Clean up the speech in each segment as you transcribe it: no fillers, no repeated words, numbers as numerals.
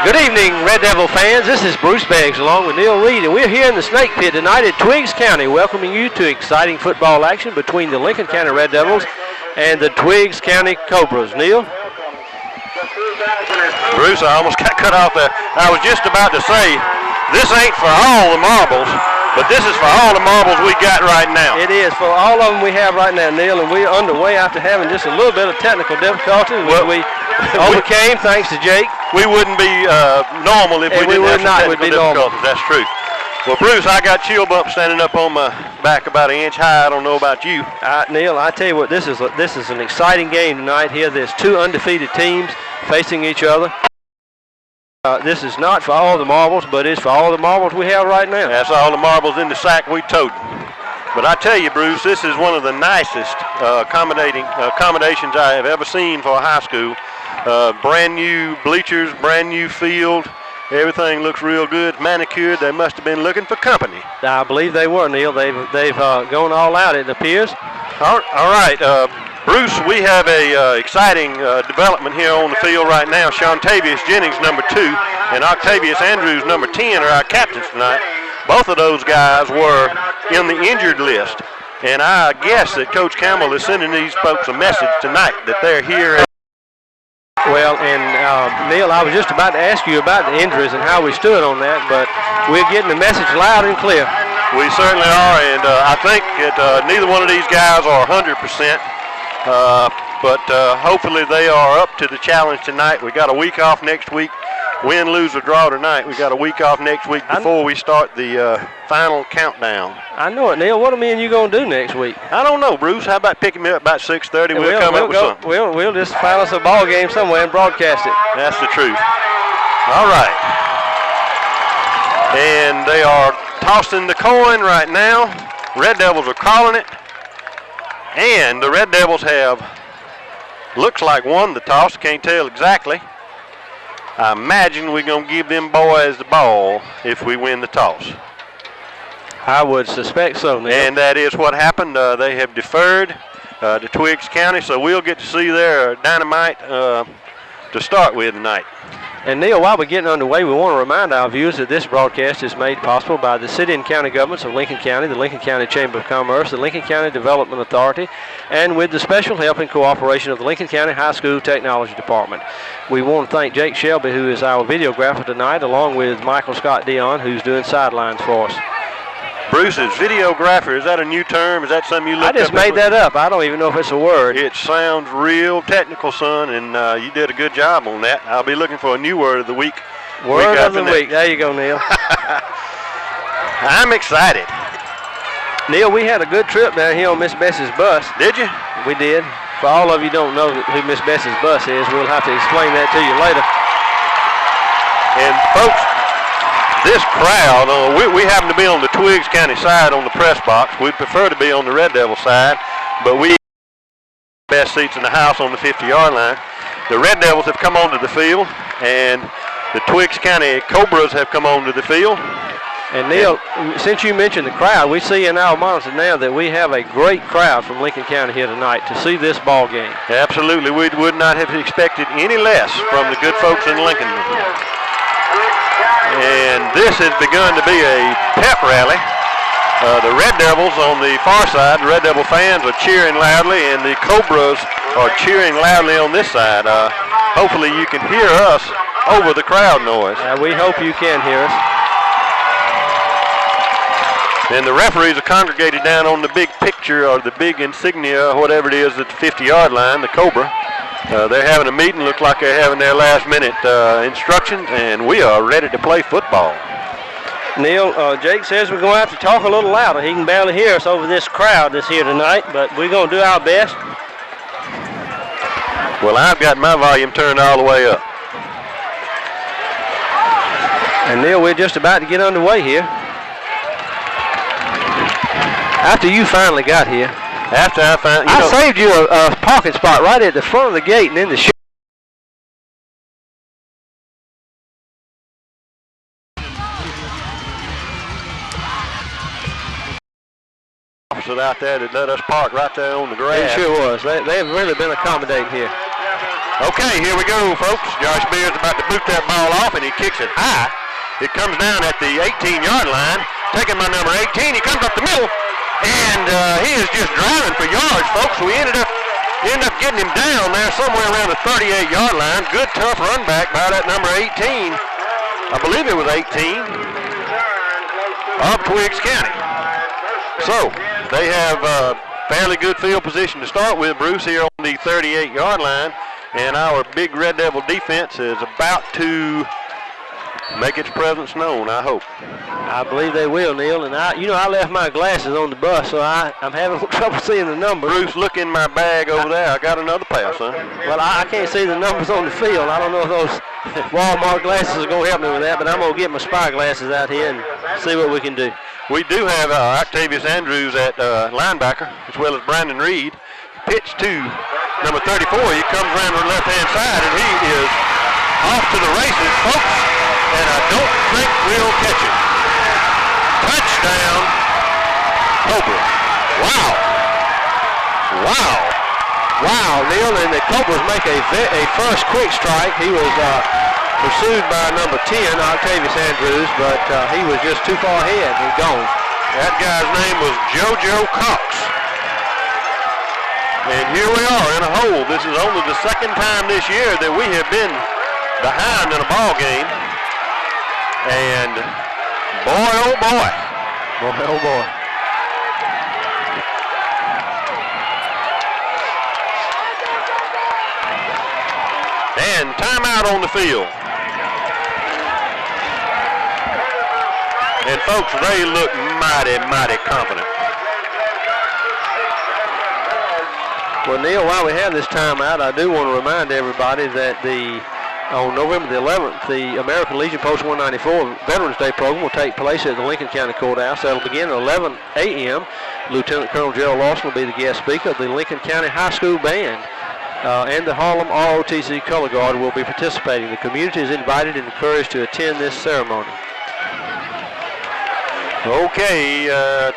Good evening, Red Devil fans. This is Bruce Beggs along with Neil Reed, and we're here in the Snake Pit tonight at Twiggs County, welcoming you to exciting football action between the Lincoln County Red Devils and the Twiggs County Cobras. Neil? Bruce, I almost got cut off there. I was just about to say, this ain't for all the marbles, but this is for all the marbles we got right now. It is for all of them we have right now, Neil, and we're underway after having just a little bit of technical difficulty, which we overcame thanks to Jake. We wouldn't be normal if we didn't have some technical difficulties. That's true. Well, Bruce, I got chill bumps standing up on my back about an inch high. I don't know about you. Neil, I tell you what, this is an exciting game tonight here. There's two undefeated teams facing each other. This is not for all the marbles, but it's for all the marbles we have right now. That's all the marbles in the sack we tote. But I tell you, Bruce, this is one of the nicest accommodations I have ever seen for a high school. Brand new bleachers, brand new field. Everything looks real good, manicured. They must have been looking for company. I believe they were, Neil. They've gone all out, it appears. All right, Bruce, we have a exciting development here on the field right now. Shontavius Jennings, number 2, and Octavius Andrews, number 10, are our captains tonight. Both of those guys were in the injured list, and I guess that Coach Campbell is sending these folks a message tonight that they're here. Well, and Neil, I was just about to ask you about the injuries and how we stood on that, but we're getting the message loud and clear. We certainly are, and I think that neither one of these guys are 100%, but hopefully they are up to the challenge tonight. We got a week off next week. Win, lose, or draw tonight. We got a week off next week before we start the final countdown. I know it, Neil. What are me and you going to do next week? I don't know, Bruce. How about picking me up about 6:30? We'll come up with something. We'll just find us a ball game somewhere and broadcast it. That's the truth. All right. And they are tossing the coin right now. Red Devils are calling it. And the Red Devils have, looks like, won the toss. Can't tell exactly. I imagine we're going to give them boys the ball if we win the toss. I would suspect so, Neil. And that is what happened. They have deferred to Twiggs County, so we'll get to see their dynamite to start with tonight. And Neil, while we're getting underway, we want to remind our viewers that this broadcast is made possible by the city and county governments of Lincoln County, the Lincoln County Chamber of Commerce, the Lincoln County Development Authority, and with the special help and cooperation of the Lincoln County High School Technology Department. We want to thank Jake Shelby, who is our videographer tonight, along with Michael Scott Dion, who's doing sidelines for us. Bruce, is videographer, is that a new term? Is that something you looked up? I just made that up. I don't even know if it's a word. It sounds real technical, son, and you did a good job on that. I'll be looking for a new word of the week. Word of the week. There you go, Neil. I'm excited. Neil, we had a good trip down here on Miss Bessie's bus. Did you? We did. For all of you who don't know who Miss Bessie's bus is, we'll have to explain that to you later. And folks, this crowd, we happen to be on the Twiggs County side on the press box. We'd prefer to be on the Red Devil side, but we have the best seats in the house on the 50-yard line. The Red Devils have come onto the field, and the Twiggs County Cobras have come onto the field. And Neil, since you mentioned the crowd, we see in our monitor now that we have a great crowd from Lincoln County here tonight to see this ball game. Absolutely. We would not have expected any less from the good folks in Lincoln. And this has begun to be a pep rally. The Red Devils on the far side, the Red Devil fans are cheering loudly, and the Cobras are cheering loudly on this side. Hopefully you can hear us over the crowd noise. We hope you can hear us. And the referees are congregated down on the big picture or the big insignia, or whatever it is, at the 50-yard line, the Cobra. They're having a meeting, look like they're having their last-minute instructions, and we are ready to play football. Neil, Jake says we're going to have to talk a little louder. He can barely hear us over this crowd that's here tonight, but we're going to do our best. Well, I've got my volume turned all the way up. And Neil, we're just about to get underway here. After you finally got here. After I found, I saved you a parking spot right at the front of the gate and in the shop. Out there that let us park right there on the grass. It sure was. They have really been accommodating here. Okay, here we go, folks. Josh Beard's about to boot that ball off, and he kicks it high. It comes down at the 18-yard line. Taking by number 18, he comes up the middle, and he is just driving for yards, folks. We ended up getting him down there somewhere around the 38-yard line. Good, tough run back by that number 18. I believe it was 18 of Twiggs County. So they have fairly good field position to start with, Bruce, here on the 38-yard line. And our big Red Devil defense is about to make its presence known, I hope. I believe they will, Neil. And I left my glasses on the bus, so I'm having trouble seeing the numbers. Bruce, look in my bag over there. I got another pass, huh? Well, I can't see the numbers on the field. I don't know if those Walmart glasses are going to help me with that, but I'm going to get my spy glasses out here and see what we can do. We do have Octavius Andrews at linebacker, as well as Brandon Reed. Pitch to number 34. He comes around to the left-hand side, and he is off to the races, folks. And I don't think we'll catch him. Touchdown, Cobras. Wow. Wow. Wow, Neil, and the Cobras make a first quick strike. He was pursued by number 10, Octavius Andrews, but he was just too far ahead and gone. That guy's name was JoJo Cox. And here we are in a hole. This is only the second time this year that we have been behind in a ball game. And boy, oh boy. Boy, oh boy. And timeout on the field. And folks, they look mighty, mighty confident. Well, Neil, while we have this timeout, I do want to remind everybody that on November the 11th, the American Legion Post 194 Veterans Day program will take place at the Lincoln County Courthouse. That'll begin at 11 a.m. Lieutenant Colonel Gerald Lawson will be the guest speaker. The Lincoln County High School Band and the Harlem ROTC Color Guard will be participating. The community is invited and encouraged to attend this ceremony. Okay,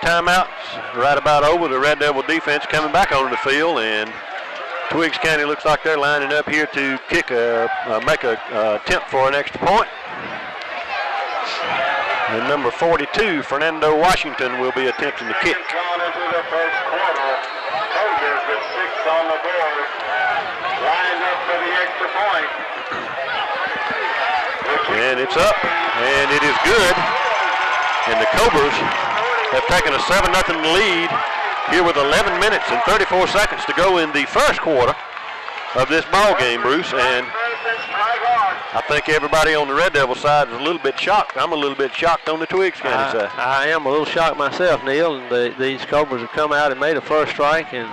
timeout's right about over. The Red Devil defense coming back onto the field, and Twiggs County looks like they're lining up here to make a attempt for an extra point. And number 42, Fernando Washington, will be attempting to kick. Gone into the first quarter. Cobras with 6 on the board. Lined up for the extra point. And it's up, and it is good. And the Cobras have taken a 7-0 lead here with 11 minutes and 34 seconds to go in the first quarter of this ball game, Bruce. And I think everybody on the Red Devil side is a little bit shocked. I'm a little bit shocked on the Twiggs County side. I am a little shocked myself, Neil. And these Cobras have come out and made a first strike and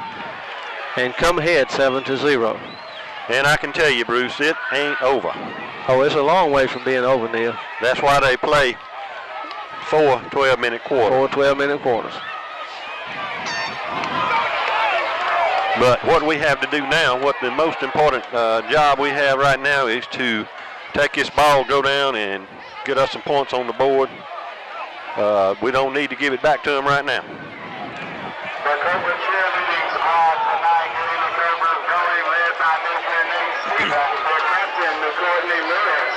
come ahead 7-0. And I can tell you, Bruce, it ain't over. Oh, it's a long way from being over, Neil. That's why they play 4 12-minute quarters. 4 12-minute quarters. But what we have to do now, what the most important job we have right now is to take this ball, go down, and get us some points on the board. We don't need to give it back to them right now. The Cobra cheerleadings are tonight getting the Cobras going, led by Mr. Nate Stevens, their captain, Courtney Lewis.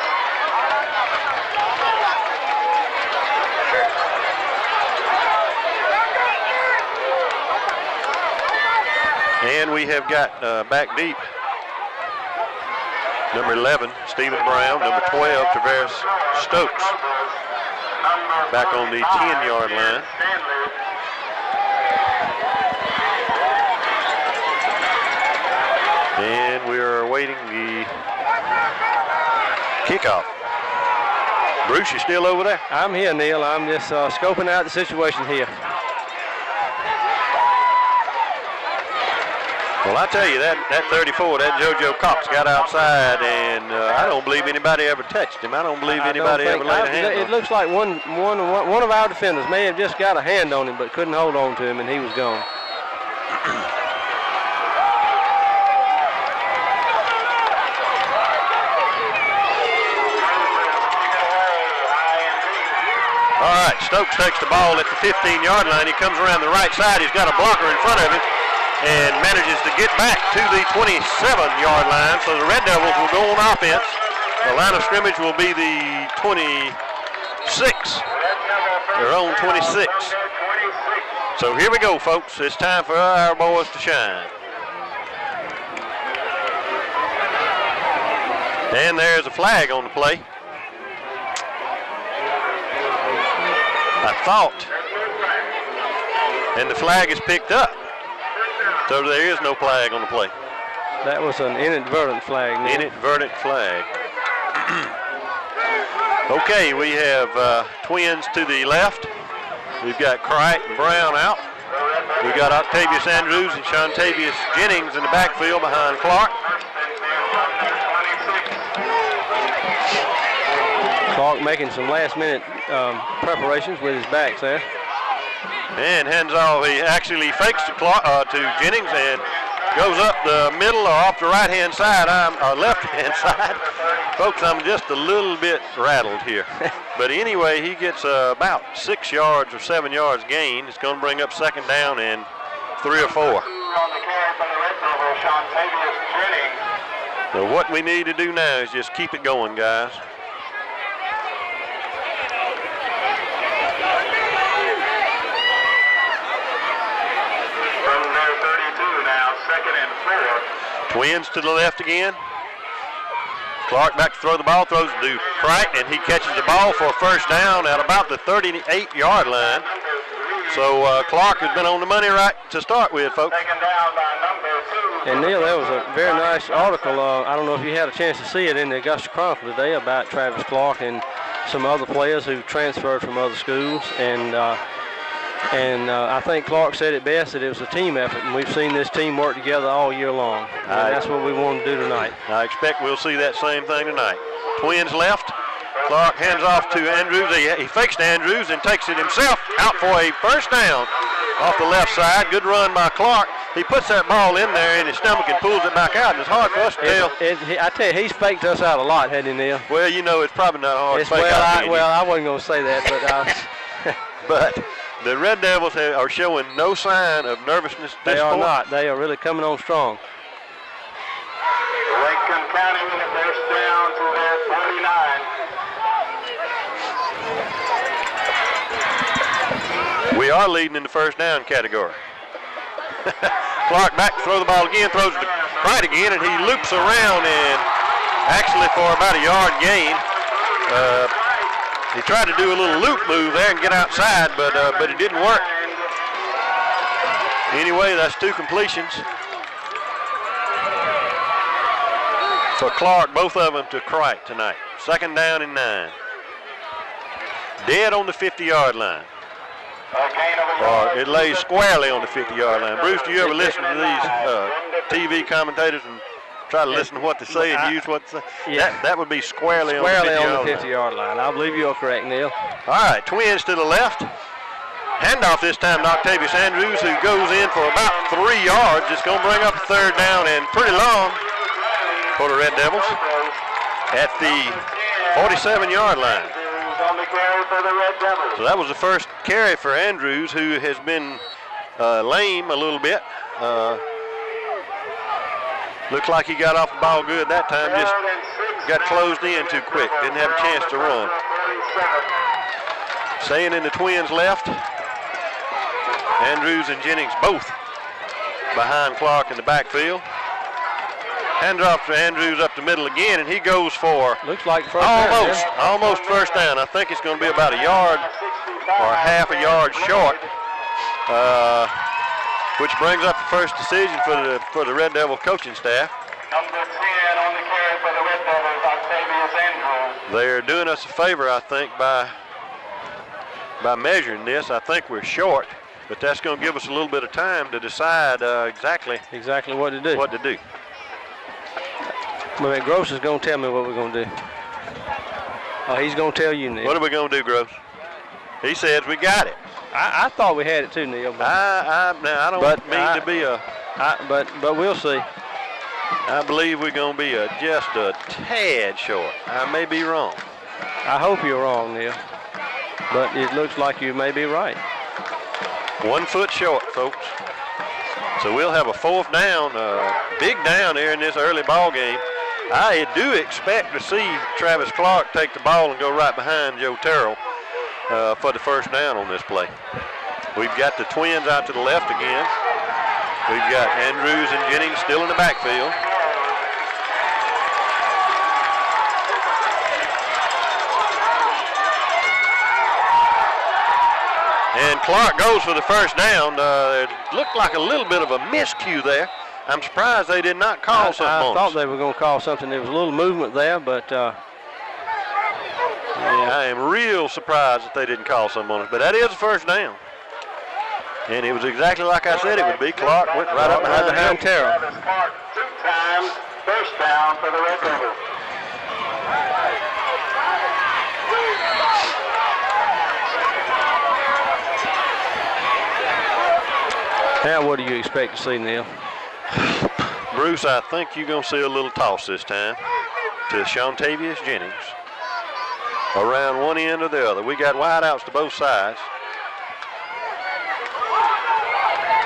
And we have got back deep, number 11, Stephen Brown, number 12, Tavares Stokes, back on the 10-yard line. And we are awaiting the kickoff. Bruce, you still over there? I'm here, Neil. I'm just scoping out the situation here. Well, I tell you, that 34, that JoJo Cox got outside, and I don't believe anybody ever touched him. I don't believe anybody ever laid a hand on him. It looks like one of our defenders may have just got a hand on him, but couldn't hold on to him, and he was gone. All right, Stokes takes the ball at the 15-yard line. He comes around the right side. He's got a blocker in front of him. and manages to get back to the 27-yard line. So the Red Devils will go on offense. The line of scrimmage will be the 26. Their own 26. So here we go, folks. It's time for our boys to shine. And there's a flag on the play. I thought. And the flag is picked up. So there is no flag on the play. That was an inadvertent flag. Neil. Inadvertent flag. Okay, we have Twins to the left. We've got Crichton and Brown out. We've got Octavius Andrews and Shontavius Jennings in the backfield behind Clark. Clark making some last-minute preparations with his backs there. And hands off. He actually fakes to Jennings and goes up the middle or off the right-hand side, or left-hand side. Folks, I'm just a little bit rattled here. But anyway, he gets about 6 yards or 7 yards gain. It's going to bring up second down and 3 or 4. On the carry from the Red Devils, Shontavius Jennings. So what we need to do now is just keep it going, guys. From their 32 now, second and 4. Twins to the left again. Clark back to throw the ball, throws to Crichton, and he catches the ball for a first down at about the 38-yard line. So Clark has been on the money right to start with, folks. Taken down by number 2. And Neil, that was a very nice article. I don't know if you had a chance to see it in the Augusta Chronicle today about Travis Clark and some other players who transferred from other schools. And I think Clark said it best, that it was a team effort, and we've seen this team work together all year long. And that's what we want to do tonight. I expect we'll see that same thing tonight. Twins left. Clark hands off to Andrews. He fakes to Andrews and takes it himself out for a first down off the left side. Good run by Clark. He puts that ball in there in his stomach and pulls it back out. And it's hard for us to tell. I tell you, he's faked us out a lot, hasn't he, Neil? Well, you know, it's probably not hard to fake out. I wasn't going to say that, but but the Red Devils are showing no sign of nervousness. They are not. They are really coming on strong. Lincoln County with a first down to their 49. We are leading in the first down category. Clark back to throw the ball again, throws it right again, and he loops around and actually for about a yard gain. He tried to do a little loop move there and get outside, but it didn't work. Anyway, that's 2 completions for Clark, both of them to Crichton tonight. Second down and 9. Dead on the 50-yard line. Or it lays squarely on the 50-yard line. Bruce, do you ever listen to these TV commentators and try to listen to what they say and use what they say? Yeah. That would be squarely on the 50-yard line. I believe you're correct, Neil. All right, Twins to the left. Handoff this time to Octavius Andrews, who goes in for about 3 yards. It's going to bring up a third down and pretty long for the Red Devils at the 47-yard line. On the carry for the Red Devils. So that was the first carry for Andrews, who has been lame a little bit. Looks like he got off the ball good that time, just got closed in too quick, didn't have a chance to run. Staying in the Twins left, Andrews and Jennings both behind Clark in the backfield. Hands off to Andrews up the middle again, and he goes for looks like first down, almost first down. I think it's going to be about a yard or half a yard short, which brings up the first decision for the Red Devil coaching staff. Number 10 on the carry for the Red Devils, Octavius Andrews. They're doing us a favor, I think, by measuring this. I think we're short, but that's going to give us a little bit of time to decide exactly what to do. Well, Gross is going to tell me what we're going to do. Oh, he's going to tell you, Neil. What are we going to do, Gross? He says we got it. I thought we had it too, Neil. But I don't mean to be a... But we'll see. I believe we're going to be just a tad short. I may be wrong. I hope you're wrong, Neil. But it looks like you may be right. 1 foot short, folks. So we'll have a 4th down, big down here in this early ball game. I do expect to see Travis Clark take the ball and go right behind Joe Terrell for the 1st down on this play. We've got the Twins out to the left again. We've got Andrews and Jennings still in the backfield. And Clark goes for the 1st down. It looked like a little bit of a miscue there. I'm surprised they did not call something on us. I thought they were going to call something. There was a little movement there, but yeah, I am real surprised that they didn't call something on us. But that is the 1st down. And it was exactly like I said it would be. Clark went right up behind Terrell. Clark 2 times, 1st down for the Red Devils. Now, what do you expect to see, Neil? Bruce, I think you're going to see a little toss this time to Shontavius Jennings. Around one end or the other. We got wideouts to both sides.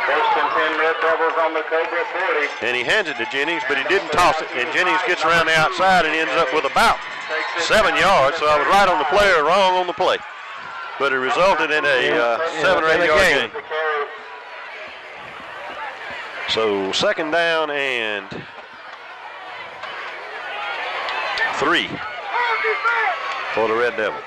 1st and 10 Red Devils on the Cobra 40. And he hands it to Jennings, but he didn't toss it. And Jennings gets around the outside and ends up with about 7 yards. So I was right on the play or wrong on the play. But it resulted in a 7 or 8 yard gain. So 2nd down and 3 for the Red Devils.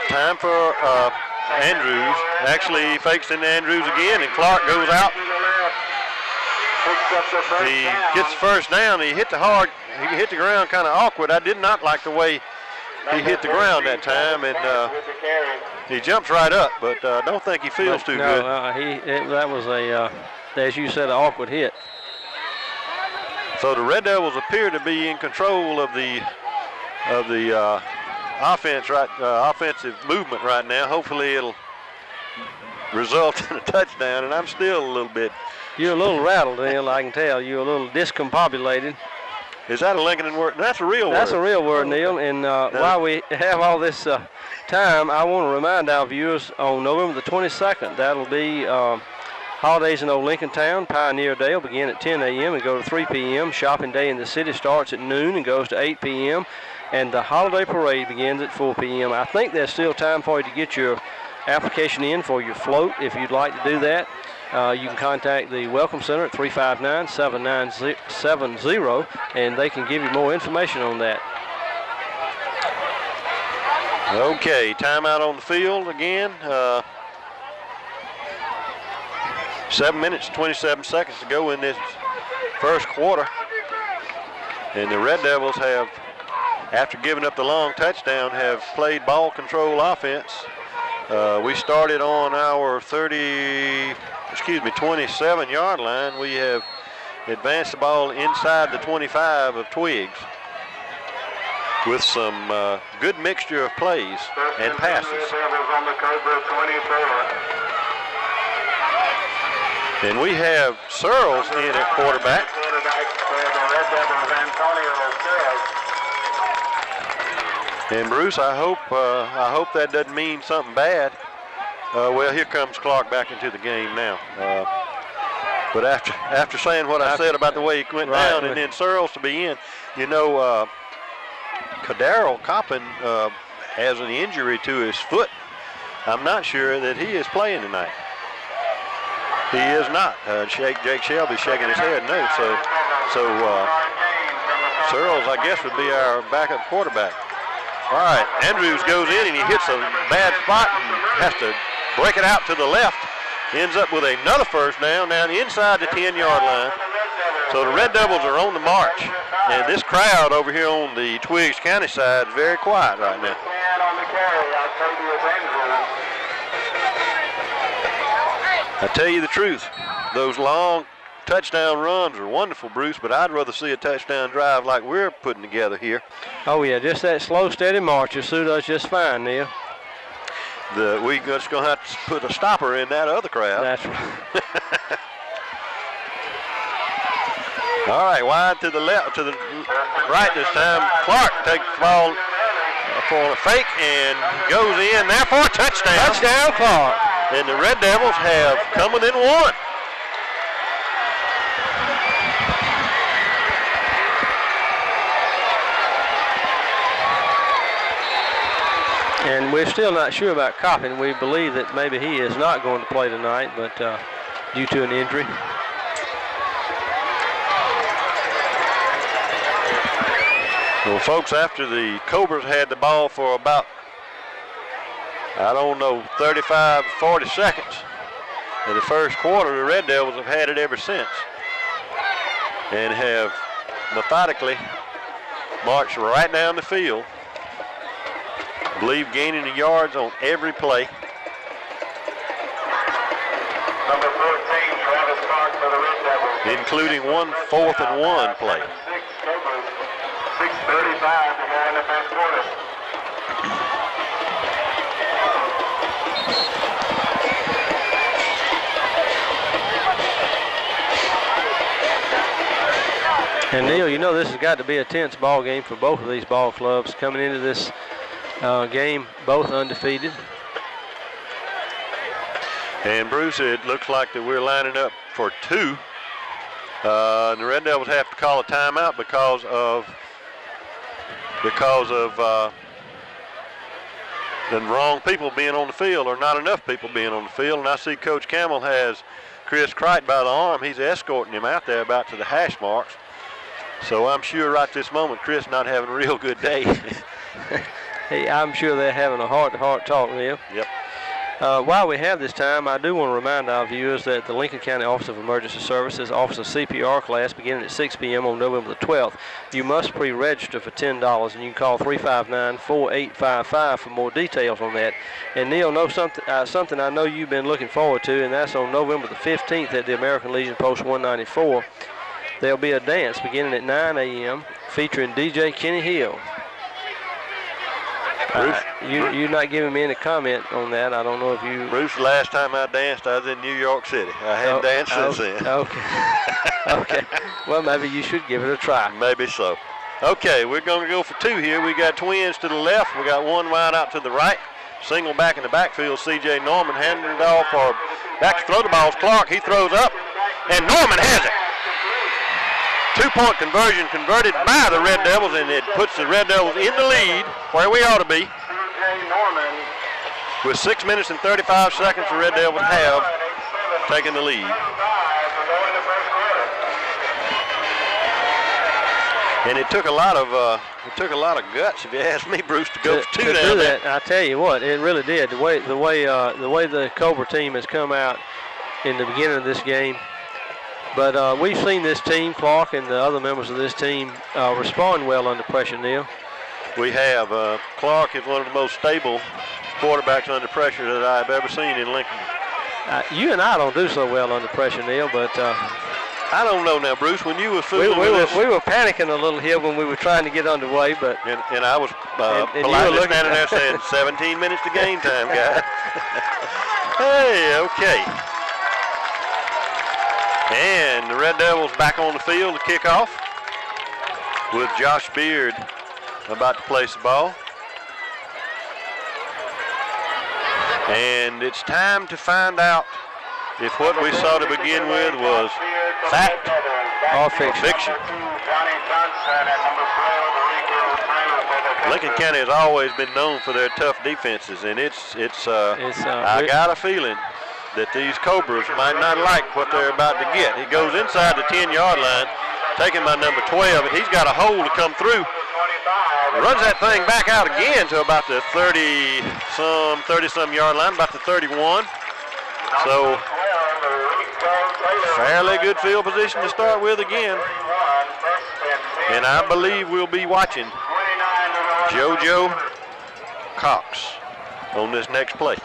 Time for Andrews. Actually, he fakes into Andrews again, and Clark goes out. He gets the 1st down. He hit the ground kind of awkward. I did not like the way he hit the ground that time, and he jumps right up, but I don't think he feels too good. That was as you said, an awkward hit. So the Red Devils appear to be in control of the offensive movement right now. Hopefully it'll result in a touchdown, and I'm still a little bit. You're a little rattled, Neil, I can tell. You're a little discombobulated. Is that a Lincoln word? That's a real word. That's a real word, Neil. And while we have all this time, I want to remind our viewers on November the 22nd, that'll be Holidays in Old Lincoln Town. Pioneer Day will begin at 10 a.m. and go to 3 p.m. Shopping Day in the city starts at noon and goes to 8 p.m. And the holiday parade begins at 4 p.m. I think there's still time for you to get your application in for your float if you'd like to do that. You can contact the Welcome Center at 359-7970, and they can give you more information on that. Okay, timeout on the field again. 7 minutes, 27 seconds to go in this 1st quarter. And the Red Devils have, after giving up the long touchdown, have played ball control offense. We started on our 27-yard line. We have advanced the ball inside the 25 of Twiggs with some good mixture of plays and passes. And we have Searles in at quarterback. And Bruce, I hope that doesn't mean something bad. Well, here comes Clark back into the game now. But after saying what I said about the way he went down, and then Searles to be in, you know, Kadarrell Coppin has an injury to his foot. I'm not sure that he is playing tonight. He is not. Jake Shelby shaking his head no. So Searles, I guess, would be our backup quarterback. All right, Andrews goes in and he hits a bad spot and has to break it out to the left. Ends up with another 1st down inside the 10-yard line. So the Red Devils are on the march. And this crowd over here on the Twiggs County side is very quiet right now. I tell you the truth, those long touchdown runs are wonderful, Bruce, but I'd rather see a touchdown drive like we're putting together here. Oh, yeah, just that slow, steady march will suit us just fine, Neil. We're just going to have to put a stopper in that other crowd. That's right. All right, wide to the left, to the right this time. Clark takes the ball for a fake and goes in there for a touchdown. Touchdown, Clark. And the Red Devils have come within one. And we're still not sure about Coppin. We believe that maybe he is not going to play tonight, but due to an injury. Well, folks, after the Cobras had the ball for about, 35, 40 seconds in the first quarter, the Red Devils have had it ever since and have methodically marched right down the field. I believe gaining the yards on every play. Number 14, Travis Clark for the Red Devils. Including one 4th and 1 play. 6:35 to go in the first quarter. And Neil, you know this has got to be a tense ball game for both of these ball clubs coming into this game, both undefeated. And Bruce, it looks like that we're lining up for 2. And the Red Devils have to call a timeout because of the wrong people being on the field, or not enough people being on the field. And I see Coach Campbell has Chris Crite by the arm. He's escorting him out there about to the hash marks. So I'm sure right this moment Chris not having a real good day. Hey, I'm sure they're having a heart-to-heart talk, Neil. Yep. While we have this time, I do want to remind our viewers that the Lincoln County Office of Emergency Services offers a CPR class beginning at 6 p.m. on November the 12th. You must pre-register for $10, and you can call 359-4855 for more details on that. And Neil, know something I know you've been looking forward to, and that's on November the 15th at the American Legion Post 194. There'll be a dance beginning at 9 a.m. featuring DJ Kenny Hill. You're not giving me any comment on that. I don't know if you... Bruce, last time I danced, I was in New York City. I hadn't danced since then. Okay. Okay. Well, maybe you should give it a try. Maybe so. Okay, we're going to go for 2 here. We got twins to the left. We got one wide out to the right. Single back in the backfield, C.J. Norman handing it off for back to throw the ball. Clark, he throws up, and Norman has it. 2-point conversion converted by the Red Devils, and it puts the Red Devils in the lead where we ought to be. With 6 minutes and 35 seconds, the Red Devils have taken the lead. And it took a lot of guts, if you ask me, Bruce, to go for 2 down there. I tell you what, it really did. The way the Cobra team has come out in the beginning of this game. But we've seen this team, Clark and the other members of this team, respond well under pressure, Neil. We have. Clark is one of the most stable quarterbacks under pressure that I've ever seen in Lincoln. You and I don't do so well under pressure, Neil, but... I don't know now, Bruce, when you were fooling with us. We were panicking a little here when we were trying to get underway, but... And I was politely standing there saying, 17 minutes to game time, guys. Hey, okay. And the Red Devils back on the field to kick off with Josh Beard about to place the ball. And it's time to find out if what we saw to begin with was fact or fiction. Lincoln County has always been known for their tough defenses, and I got a feeling that these Cobras might not like what they're about to get. He goes inside the 10-yard line, taken by number 12, and he's got a hole to come through. Runs that thing back out again to about the 30-some yard line, about the 31. So fairly good field position to start with again. And I believe we'll be watching JoJo Cox on this next play.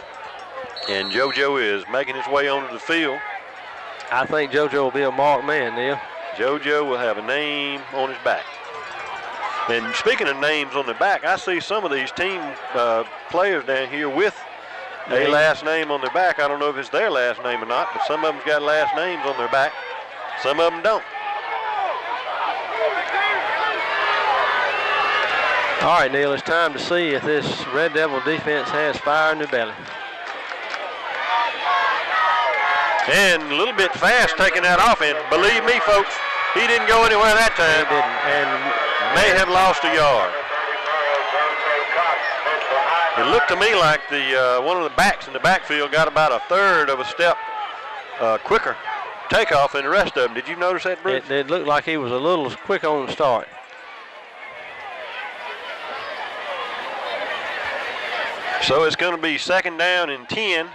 And JoJo is making his way onto the field. I think JoJo will be a marked man, Neil. JoJo will have a name on his back. And speaking of names on the back, I see some of these team players down here with a last name on their back. I don't know if it's their last name or not, but some of them's got last names on their back. Some of them don't. All right, Neil, it's time to see if this Red Devil defense has fire in their belly. And a little bit fast taking that off. And believe me, folks, he didn't go anywhere that time. He didn't. And may have lost a yard. It looked to me like the one of the backs in the backfield got about a third of a step quicker takeoff than the rest of them. Did you notice that, Bruce? It looked like he was a little quick on the start. So it's going to be 2nd down and 10,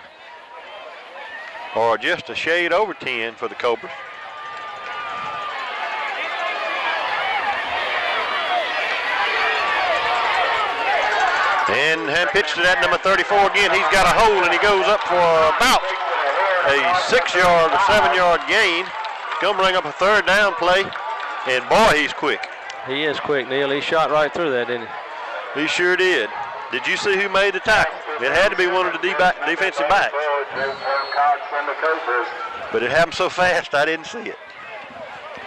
or just a shade over 10 for the Cobras. And hand pitch to that number 34 again. He's got a hole and he goes up for about a 6-yard or 7-yard gain. Going to bring up a 3rd down play. And boy, he's quick. He is quick, Neil. He shot right through that, didn't he? He sure did. Did you see who made the tackle? It had to be one of the defensive backs. But it happened so fast, I didn't see it.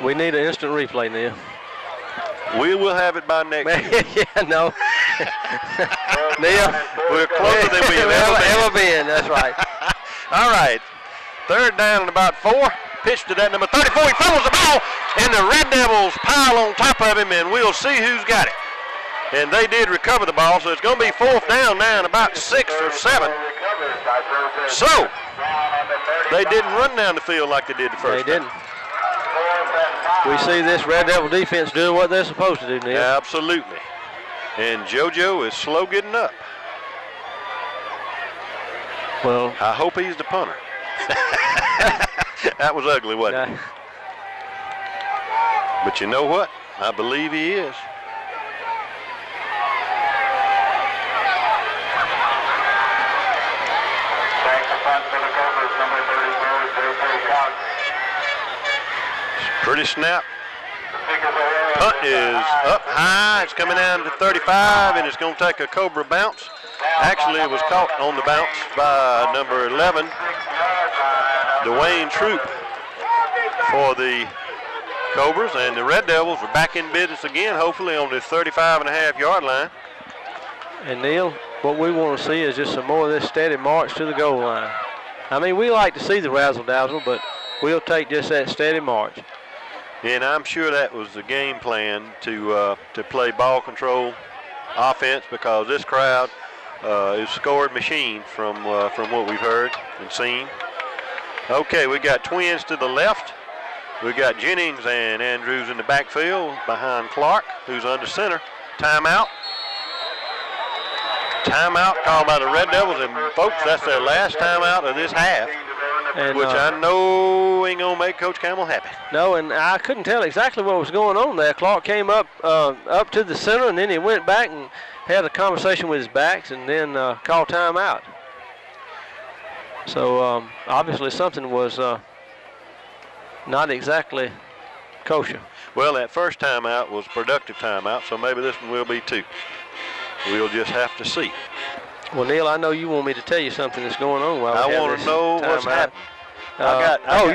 We need an instant replay, Neil. We will have it by next year. Yeah, no. Neil, we're closer than we have ever been. That's right. All right. 3rd down and about 4. Pitch to that number 34. He fumbles the ball, and the Red Devils pile on top of him, and we'll see who's got it. And they did recover the ball, so it's going to be 4th down now and about 6 or 7. So, they didn't run down the field like they did the first time. They didn't. We see this Red Devil defense doing what they're supposed to do, Neil. Absolutely. And JoJo is slow getting up. Well, I hope he's the punter. That was ugly, wasn't it? But you know what? I believe he is. Pretty snap. Punt is up high. It's coming down to 35, and it's going to take a Cobra bounce. Actually, it was caught on the bounce by number 11, Dwayne Troop, for the Cobras. And the Red Devils are back in business again, hopefully on the 35.5-yard line. And Neil, what we want to see is just some more of this steady march to the goal line. I mean, we like to see the razzle-dazzle, but we'll take just that steady march. And I'm sure that was the game plan to play ball control offense, because this crowd is a scored machine from what we've heard and seen. Okay, we got Twins to the left. We got Jennings and Andrews in the backfield behind Clark, who's under center. Timeout. Timeout called by the Red Devils, and folks, that's their last timeout of this half. And, which I know ain't going to make Coach Campbell happy. No, and I couldn't tell exactly what was going on there. Clark came up to the center, and then he went back and had a conversation with his backs, and then called timeout. So obviously something was not exactly kosher. Well, that first timeout was productive timeout, so maybe this one will be too. We'll just have to see. Well, Neil, I know you want me to tell you something that's going on while we I want to know what's happening.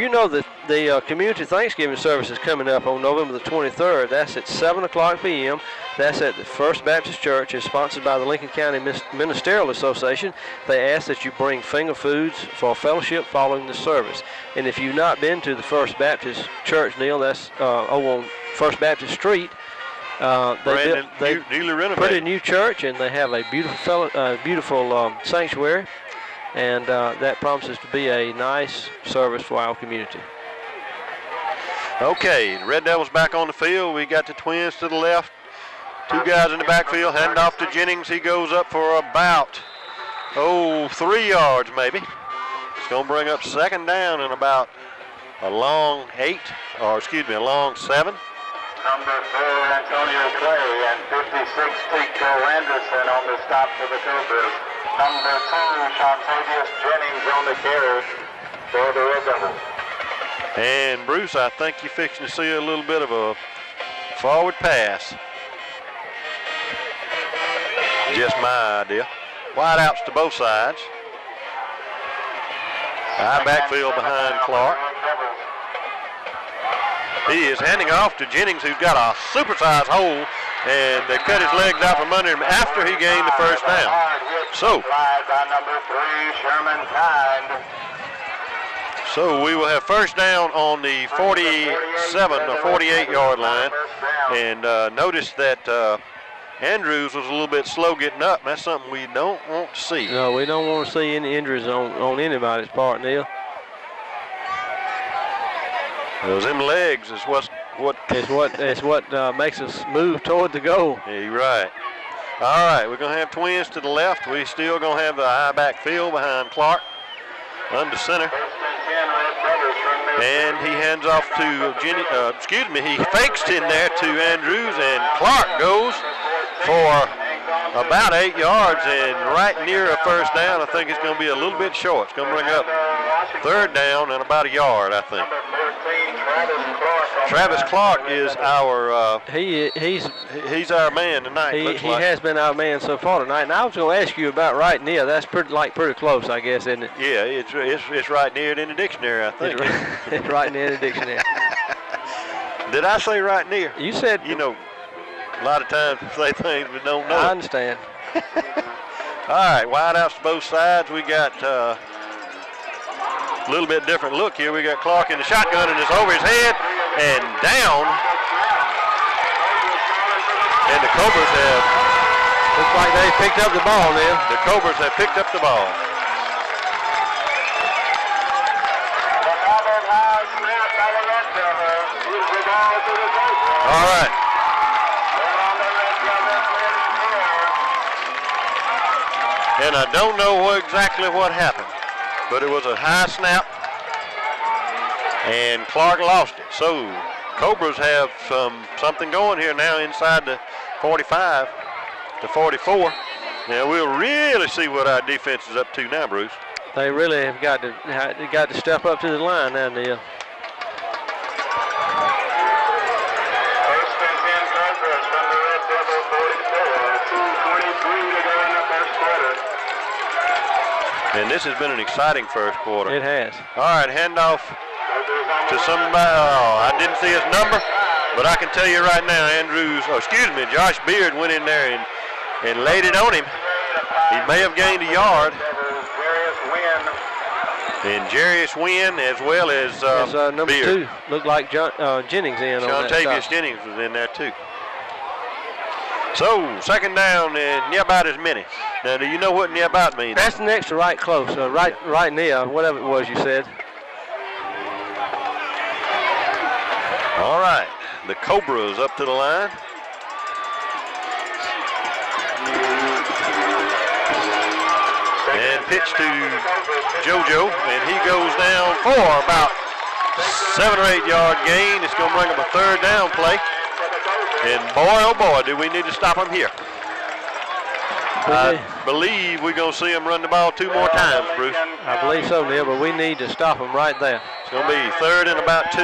You know that the community Thanksgiving service is coming up on November the 23rd. That's at 7:00 p.m. That's at the First Baptist Church. It's sponsored by the Lincoln County Ministerial Association. They ask that you bring finger foods for fellowship following the service. And if you've not been to the First Baptist Church, Neil, that's over on First Baptist Street. They newly renovated. Put a new church, and they have a beautiful sanctuary, and that promises to be a nice service for our community. Okay, the Red Devils back on the field. We got the Twins to the left. 2 guys in the backfield. Hand off to Jennings. He goes up for about 3 yards maybe. It's going to bring up 2nd down and about a long 7. Number 4, Antonio Clay, and 56, Tico Anderson on the stop for the Cobras. Number 2, Shantavius Jennings on the carry for the Red Devils. And Bruce, I think you're fixing to see a little bit of a forward pass. Just my idea. Wide outs to both sides. High backfield behind Clark. He is handing off to Jennings, who's got a supersized hole and they cut his legs out from under him after he gained the first down. So we will have first down on the 47 or 48-yard line. And notice that Andrews was a little bit slow getting up. That's something we don't want to see. No, we don't want to see any injuries on anybody's part, Neil. Those them legs is what makes us move toward the goal. Yeah, you're right. All right, we're gonna have twins to the left. We still gonna have the high back field behind Clark under center. And he hands off to Jenny. He fakes in there to Andrews, and Clark goes for about 8 yards and right near a first down. I think it's going to be a little bit short. It's going to bring up third down and about a yard, I think. Travis Clark is our he's our man tonight. He has been our man so far tonight. And I was going to ask you about right near. That's pretty close, I guess, isn't it? Yeah, it's right near it in the dictionary, I think. It's right near the dictionary. Did I say right near? You said. You know, a lot of times we say things we don't know. I understand. All right, wideouts to both sides. We got a little bit different look here. We got Clark in the shotgun, and it's over his head and down. And the Cobras have. Looks like they picked up the ball now. The Cobras have picked up the ball. All right. And I don't know exactly what happened, but it was a high snap, and Clark lost it. So Cobras have something going here now inside the 45 to 44. Now we'll really see what our defense is up to now, Bruce. They really have got to step up to the line now, Neil. And this has been an exciting first quarter. It has. All right, handoff to somebody. Oh, I didn't see his number, but I can tell you right now, Josh Beard went in there and laid it on him. He may have gained a yard. And Jarius Wynn as well as number Beard. 2. Looked like Jennings in on that Sean-Tavius stop. Jennings was in there too. So, second down and near about as many. Now, do you know what near about means? That's next to right close, right near, whatever it was you said. All right, the Cobras up to the line. And pitch to JoJo, and he goes down for about 7 or 8 yard gain. It's going to bring up a third down play. And boy, oh boy, do we need to stop him here. I believe we're going to see him run the ball 2 more times, Bruce. I believe so, Neil, but we need to stop him right there. It's going to be third and about 2.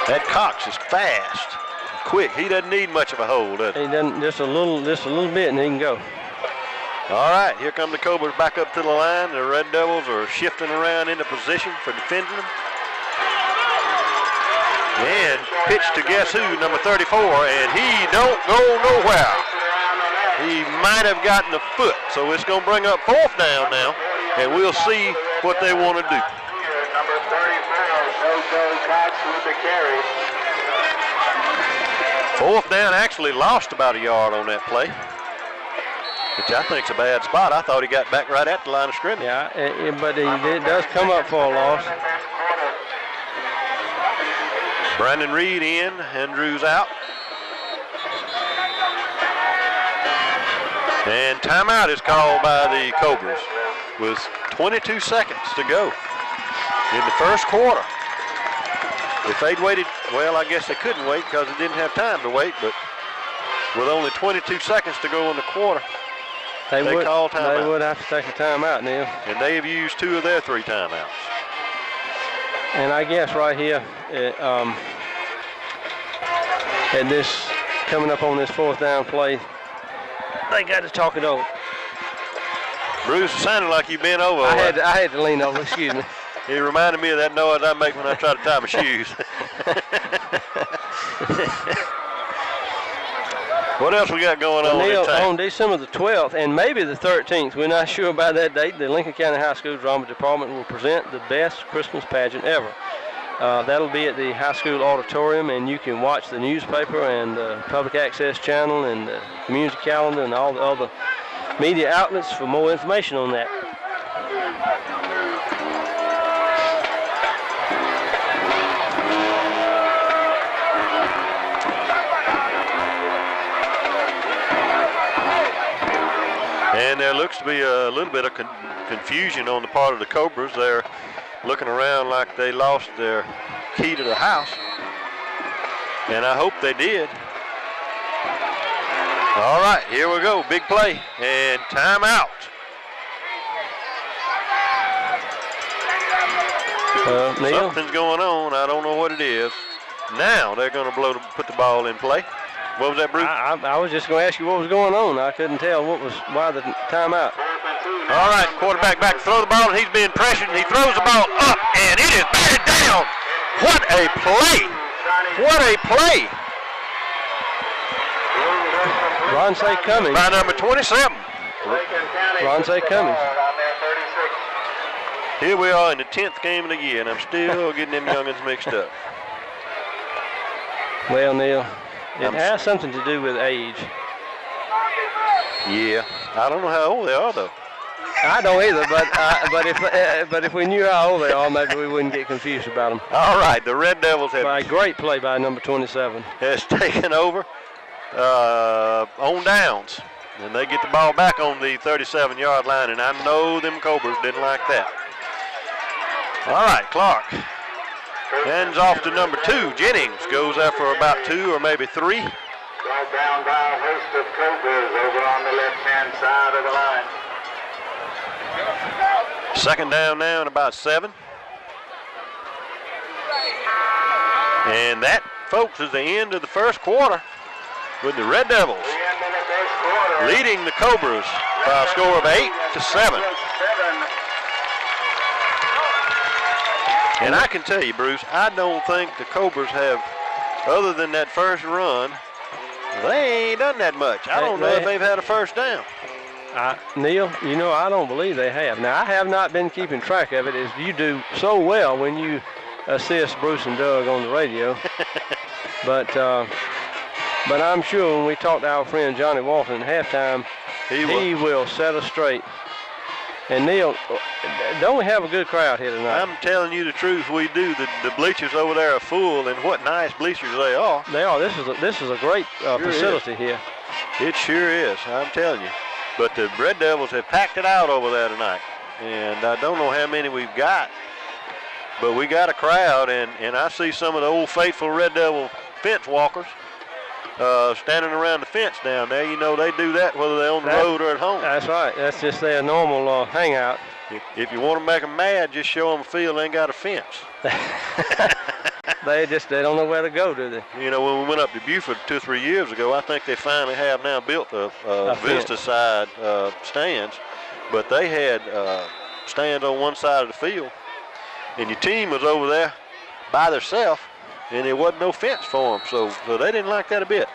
That Cox is fast, quick. He doesn't need much of a hold, does he? He doesn't, just a little bit, and he can go. All right, here come the Cobras back up to the line. The Red Devils are shifting around into position for defending them. And pitch to guess who, number 34, and he don't go nowhere. He might have gotten a foot, so it's going to bring up fourth down now, and we'll see what they want to do. Number 34, Cox with the carry. Fourth down, actually lost about a yard on that play, which I think's a bad spot. I thought he got back right at the line of scrimmage. Yeah, but it does come up for a loss. Brandon Reed in, Andrews out. And timeout is called by the Cobras with 22 seconds to go in the first quarter. If they'd waited, well, I guess they couldn't wait because they didn't have time to wait, but with only 22 seconds to go in the quarter, they call timeout. They would have to take a timeout, Neil. And they have used 2 of their 3 timeouts. And I guess right here, at this, coming up on this fourth down play, they got to talk it over. Bruce, it sounded like you've been over. I had to lean over. Excuse me. It reminded me of that noise I make when I try to tie my shoes. What else we got going on in town? On December the 12th and maybe the 13th, we're not sure about that date, the Lincoln County High School Drama Department will present the best Christmas pageant ever. That'll be at the high school auditorium, and you can watch the newspaper and the public access channel and the community calendar and all the other media outlets for more information on that. And there looks to be a little bit of confusion on the part of the Cobras. They're looking around like they lost their key to the house. And I hope they did. All right, here we go. Big play and timeout. Neil? Something's going on. I don't know what it is. Now they're going to put the ball in play. What was that, Bruce? I was just going to ask you what was going on. I couldn't tell why the timeout. All right, quarterback back to throw the ball, and he's being pressured, and he throws the ball up, and it is batted down. What a play! What a play! Ronce Cummings. By number 27. Ronce Cummings. Here we are in the 10th game of the year, and I'm still getting them youngins mixed up. Well, Neil, it has something to do with age. Yeah, I don't know how old they are, though. I don't either, but if we knew how old they are, maybe we wouldn't get confused about them. All right, the Red Devils have by a great play by number 27 has taken over on downs, and they get the ball back on the 37-yard line, and I know them Cobras didn't like that. All right, Clark hands off to number 2. Jennings goes there for about 2 or maybe 3. Brought down by a host of Cobras over on the left-hand side of the line. Second down now and about 7. And that, folks, is the end of the first quarter with the Red Devils leading the Cobras by a score of 8-7. And I can tell you, Bruce, I don't think the Cobras have, other than that first run, they ain't done that much. I don't know if they've had a first down. Neil, you know, I don't believe they have. Now, I have not been keeping track of it, as you do so well when you assist Bruce and Doug on the radio. But I'm sure when we talk to our friend Johnny Walton at halftime, he will set us straight. And Neil, don't we have a good crowd here tonight? I'm telling you the truth, we do. The bleachers over there are full, and what nice bleachers they are. They are. This is a great facility here. It sure is, I'm telling you. But the Red Devils have packed it out over there tonight. And I don't know how many we've got, but we got a crowd, and I see some of the old faithful Red Devil fence walkers standing around the fence down there. You know, they do that whether they're on the road or at home. That's right. That's just their normal hangout. If you want to make them mad, just show them a field they ain't got a fence. They don't know where to go, do they? You know, when we went up to Buford 2 or 3 years ago, I think they finally have now built a Vista side stands, but they had stands on one side of the field, and your team was over there by themselves, and there wasn't no fence for them, so they didn't like that a bit.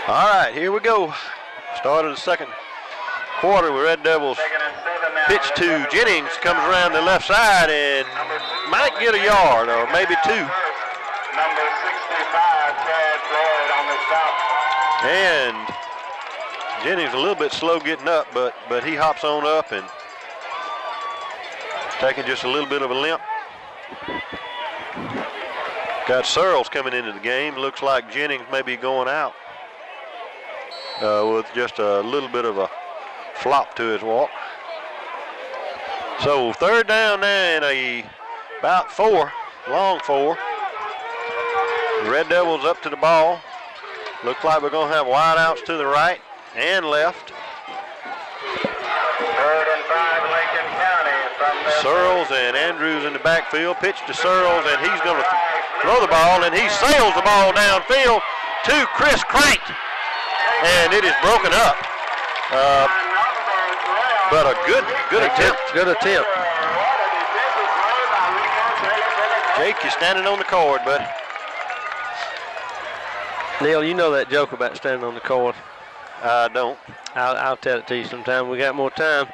All right, here we go. Start of the second quarter with Red Devils. Pitch to Jennings, comes around the left side and might get a yard or maybe 2. Number 65, Chad Floyd on the stop. And Jennings a little bit slow getting up, but he hops on up and taking just a little bit of a limp. Got Searles coming into the game. Looks like Jennings may be going out with just a little bit of a flop to his walk. So third down now and about 4, long 4. The Red Devils up to the ball. Looks like we're going to have wideouts to the right and left. 3rd and 5, Lincoln County. Searles and Andrews in the backfield. Pitch to Searles, and he's going to throw the ball, and he sails the ball downfield to Chris Crank. And it is broken up. But a good attempt. Good attempt. Jake, you're standing on the cord, bud. Neil, you know that joke about standing on the cord. I don't. I'll tell it to you sometime. We got more time.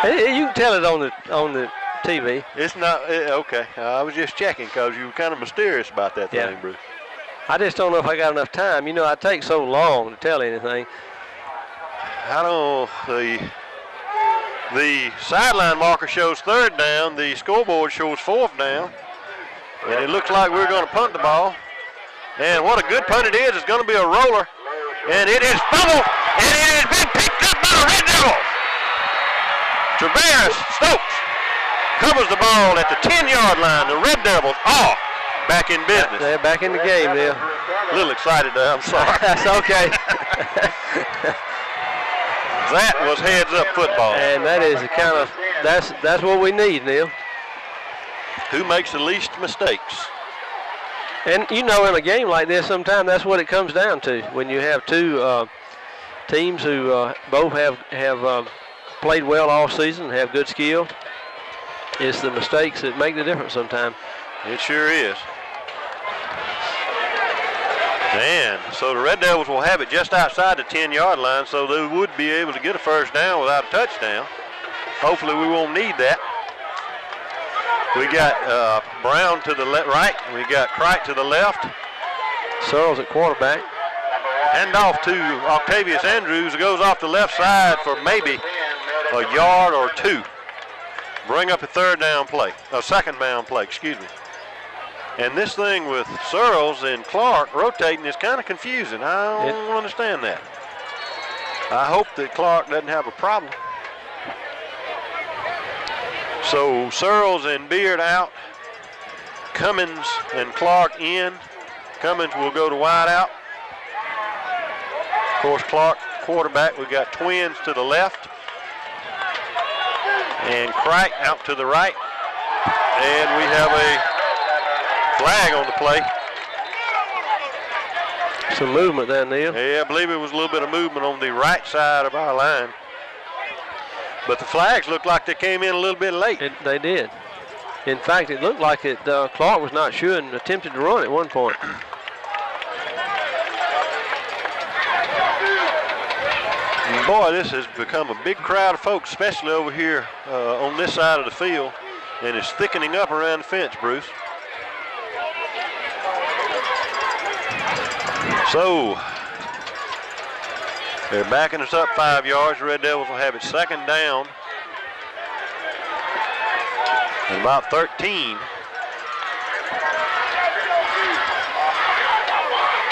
You can tell it on the TV. It's not okay. I was just checking because you were kind of mysterious about that thing, Bruce. I just don't know if I got enough time. You know, I take so long to tell anything. I don't know. The sideline marker shows 3rd down. The scoreboard shows 4th down. And it looks like we're going to punt the ball. And what a good punt it is. It's going to be a roller. And it is fumbled. And it has been picked up by the Red Devils. Traveris Stokes covers the ball at the 10-yard line. The Red Devils are back in business. They're back in the game, Neil. A little excited there. I'm sorry. That's okay. That was heads-up football. And that is the kind of, that's what we need, Neil. Who makes the least mistakes? And, you know, in a game like this, sometimes that's what it comes down to. When you have two teams who both have played well all season and have good skill, it's the mistakes that make the difference sometimes. It sure is. And so the Red Devils will have it just outside the 10-yard line, so they would be able to get a 1st down without a touchdown. Hopefully we won't need that. We got Brown to the right. We got Cricht to the left. Searles at quarterback. Hand off to Octavius Andrews. It goes off the left side for maybe a yard or 2. Bring up a 3rd down play, a 2nd down play, excuse me. And this thing with Searles and Clark rotating is kind of confusing. I don't understand that. I hope that Clark doesn't have a problem. So Searles and Beard out. Cummins and Clark in. Cummins will go to wide out. Of course, Clark quarterback. We got Twins to the left. And Cricht out to the right. And we have a flag on the play. Some movement there, Neil. Yeah, I believe it was a little bit of movement on the right side of our line. But the flags looked like they came in a little bit late. They did. In fact, it looked like Clark was not sure and attempted to run at one point. And boy, this has become a big crowd of folks, especially over here on this side of the field. And it's thickening up around the fence, Bruce. So, they're backing us up 5 yards. The Red Devils will have it 2nd down and about 13.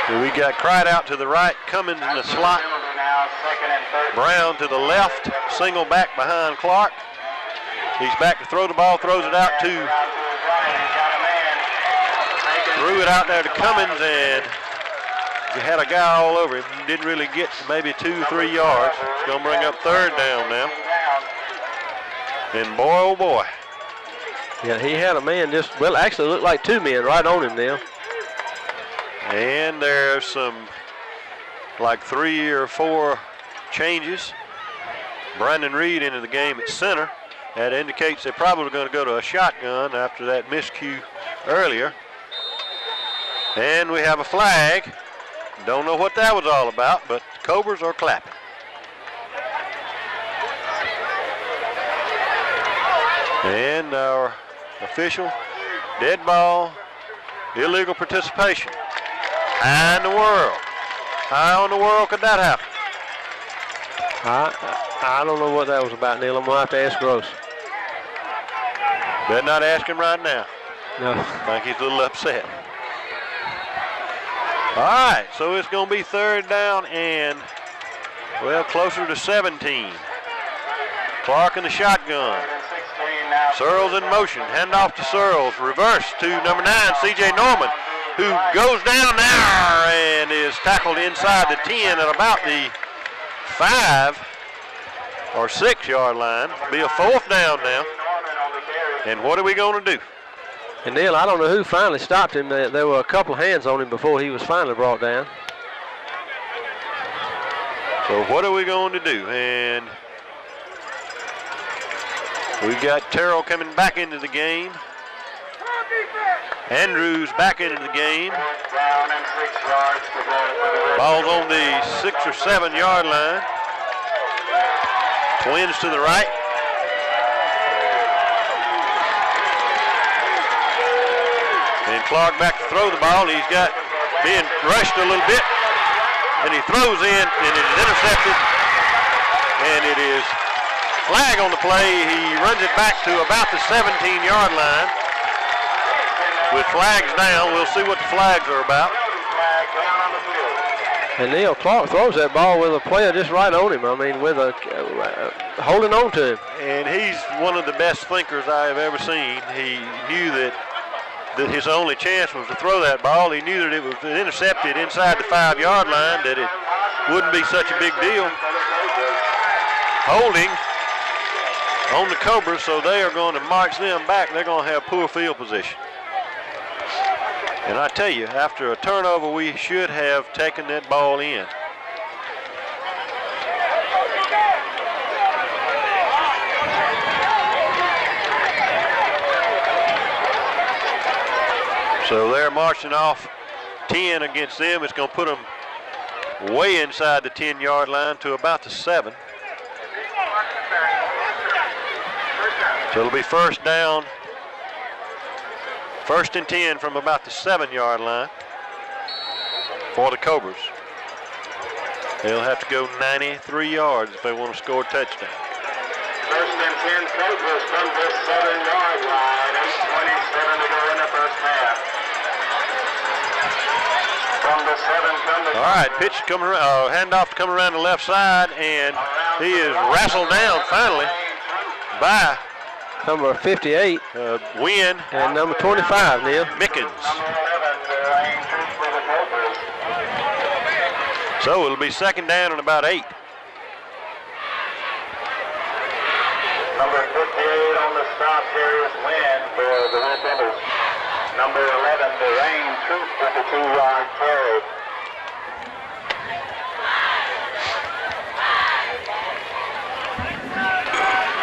So we got Cricht out to the right, Cummins in the slot, Brown to the left, single back behind Clark. He's back to throw the ball, throws it out to, threw it out there to Cummins, and he had a guy all over him. Didn't really get maybe 2 or 3 yards. It's going to bring up 3rd down now. And boy, oh boy. Yeah, he had a man just, well, actually it looked like 2 men right on him now. And there's some, like 3 or 4 changes. Brandon Reed into the game at center. That indicates they're probably going to go to a shotgun after that miscue earlier. And we have a flag. Don't know what that was all about, but the Cobras are clapping. And our official, dead ball, illegal participation. How in the world? How in the world could that happen? I don't know what that was about, Neil. I'm going to have to ask Gross. Better not ask him right now. No. I think he's a little upset. All right, so it's going to be 3rd down and, well, closer to 17. Clark in the shotgun. Searles in motion. Handoff to Searles. Reverse to number 9, C.J. Norman, who goes down there and is tackled inside the 10 at about the 5 or 6 yard line. Be a 4th down now. And what are we going to do? And Neil, I don't know who finally stopped him. There were a couple hands on him before he was finally brought down. So what are we going to do? And we've got Terrell coming back into the game. Andrews back into the game. Ball's on the 6 or 7 yard line. Twins to the right. And Clark back to throw the ball. He's got being rushed a little bit. And he throws in, and it is intercepted. And it is flag on the play. He runs it back to about the 17-yard line. With flags down, we'll see what the flags are about. And Neil Clark throws that ball with a player just right on him. I mean, with a holding on to him. And he's one of the best thinkers I have ever seen. He knew that his only chance was to throw that ball. He knew that it was intercepted inside the 5-yard line, that it wouldn't be such a big deal. Holding on the Cobras, so they are going to march them back. They're going to have poor field position. And I tell you, after a turnover, we should have taken that ball in. So they're marching off 10 against them. It's going to put them way inside the 10-yard line to about the 7. So it'll be first down. First and 10 from about the 7-yard line for the Cobras. They'll have to go 93 yards if they want to score a touchdown. First and 10 Cobras from the 7-yard line. 8:27 to go in the first half. From the 7 All right, pitch coming around, handoff to come around the left side, and he is wrestled down finally by Number 58. Wynn. And number 25, Neil. Mickens. So it'll be second down and about 8. Number 58 on the stop here is Wynn for the Red Devils. Number 11, Dwayne Troop with the 2-yard carry.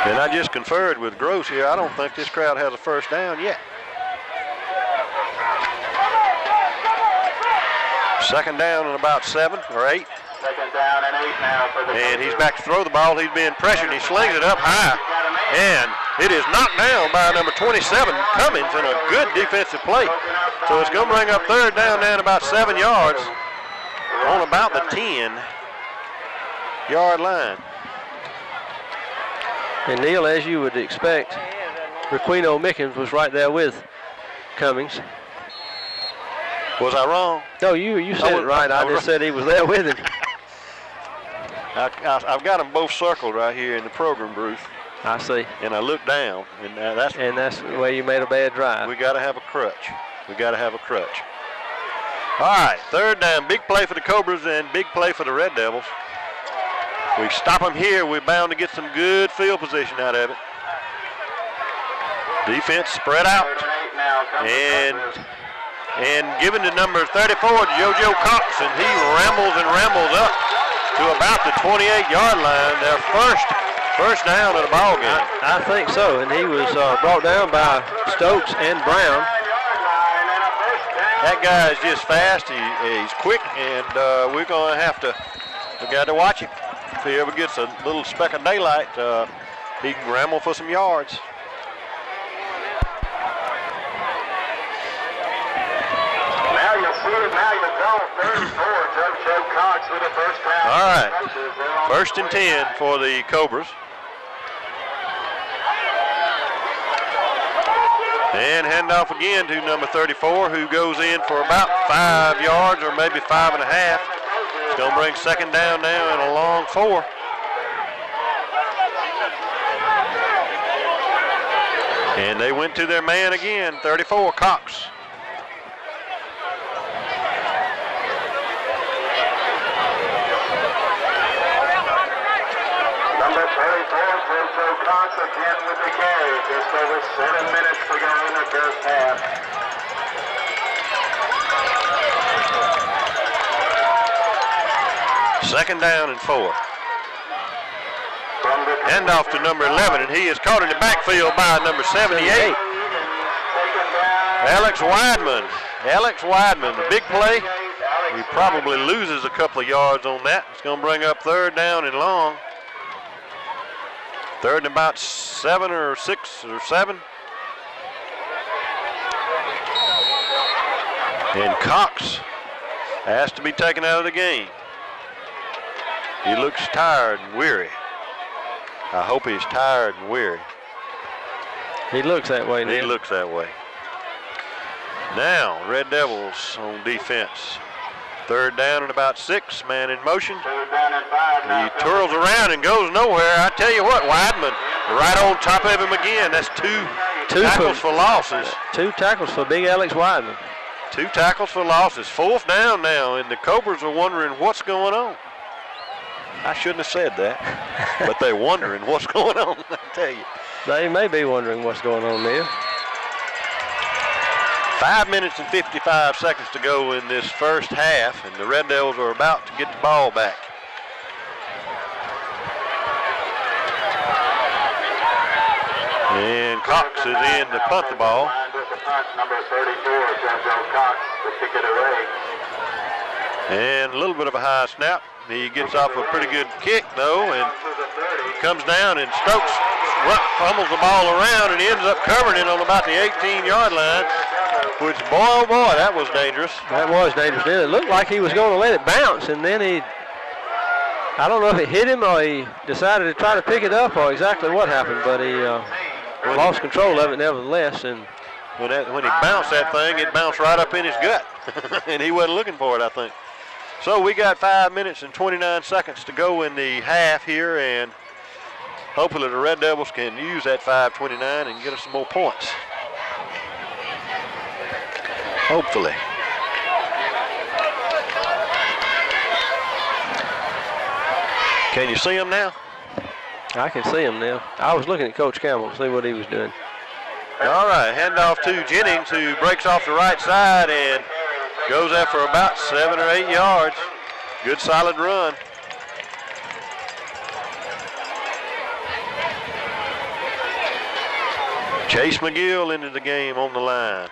And I just conferred with Gross here. I don't think this crowd has a first down yet. Second down and about 7 or 8. Second down and 8 now for the And he's back to throw the ball. He's being pressured. He slings it up high. And it is knocked down by number 27, Cummings, in a good defensive play. So it's going to bring up third down and about 7 yards on about the 10-yard line. And Neil, as you would expect, Raquino Mickens was right there with Cummings. Was I wrong? No, you said it right. I just said he was there with him. I've got them both circled right here in the program booth. I see. And I looked down, and that's the way you made a bad drive. We got to have a crutch. We got to have a crutch. All right, third down. Big play for the Cobras and big play for the Red Devils. We stop them here, we're bound to get some good field position out of it. Defense spread out. And given to number 34, JoJo Cox, and he rambles and rambles up to about the 28-yard line. Their first down of the ball game. I think so, and he was brought down by Stokes and Brown. That guy is just fast, he's quick, and we're going to have to, we got to watch him. If he ever gets a little speck of daylight, he can ramble for some yards. Now you see it, now you don't. 34, JoJo Cox with a first down. All right, first and 10 for the Cobras. And handoff again to number 34, who goes in for about 5 yards or maybe 5.5. It's going to bring second down now and a long 4. And they went to their man again, 34, Cox. Number 34, JoJo Cox again with the carry. Just over 7 minutes to go in the first half. Second down and 4. Handoff to number 11, and he is caught in the backfield by number 78. Alex Weidman. Alex Weidman, the big play. He probably loses a couple of yards on that. It's going to bring up third down and long. Third and about 7 or 6 or 7. And Cox has to be taken out of the game. He looks tired and weary. I hope he's tired and weary. He looks that way now. He looks that way. Now, Red Devils on defense. Third down and about 6, man in motion. He twirls around and goes nowhere. I tell you what, Weidman right on top of him again. That's two tackles for losses. 2 tackles for big Alex Weidman. 2 tackles for losses. Fourth down now, and the Cobras are wondering what's going on. I shouldn't have said that, but they're wondering what's going on, I tell you. They may be wondering what's going on there. 5 minutes and 55 seconds to go in this first half, and the Red Devils are about to get the ball back. And Cox is in to punt the ball. Number 34, Cox, to kick it away. And a little bit of a high snap. He gets off a pretty good kick, though, and comes down, and Stokes fumbles the ball around and ends up covering it on about the 18-yard line, which, boy, oh, boy, that was dangerous. That was dangerous. It looked like he was going to let it bounce, and then I don't know if it hit him or he decided to try to pick it up or exactly what happened, but he lost control of it nevertheless. And when he bounced that thing, it bounced right up in his gut, and he wasn't looking for it, I think. So we got 5 minutes and 29 seconds to go in the half here, and hopefully the Red Devils can use that 5:29 and get us some more points. Hopefully. Can you see him now? I can see him now. I was looking at Coach Campbell to see what he was doing. All right, handoff to Jennings, who breaks off the right side and goes there for about 7 or 8 yards. Good solid run. Chase McGill into the game on the line.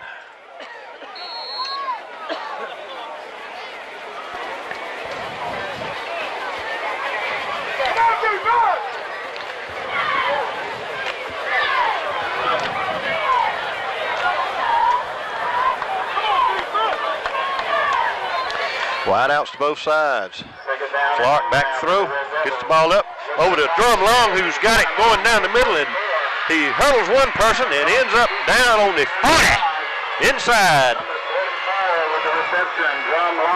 Wide outs to both sides. Clark back throw, gets the ball up over to Drum Long, who's got it going down the middle, and he hurdles one person and ends up down on the 40 inside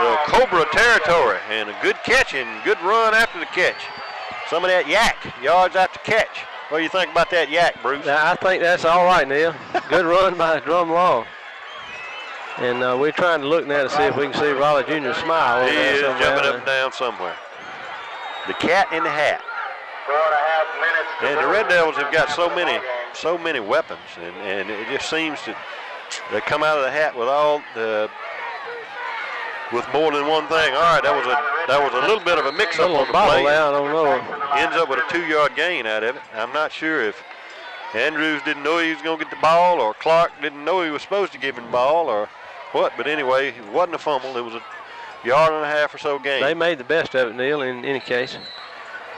the Cobra territory, and a good catch and good run after the catch. Some of that yak, yards after catch. What do you think about that yak, Bruce? I think that's all right, Neil. Good run by Drum Long. And we're trying to look now to see if we can see Raleigh Jr. smile. He is jumping up and down somewhere. The cat in the hat. 4.5 minutes. And the Red Devils have got so many weapons, and it just seems that they come out of the hat with more than one thing. All right, that was a little bit of a mix-up on the play. I don't know. Ends up with a 2-yard gain out of it. I'm not sure if Andrews didn't know he was going to get the ball, or Clark didn't know he was supposed to give him the ball, or what. But anyway, it wasn't a fumble. It was a 1.5 yard or so gain. They made the best of it, Neil, in any case.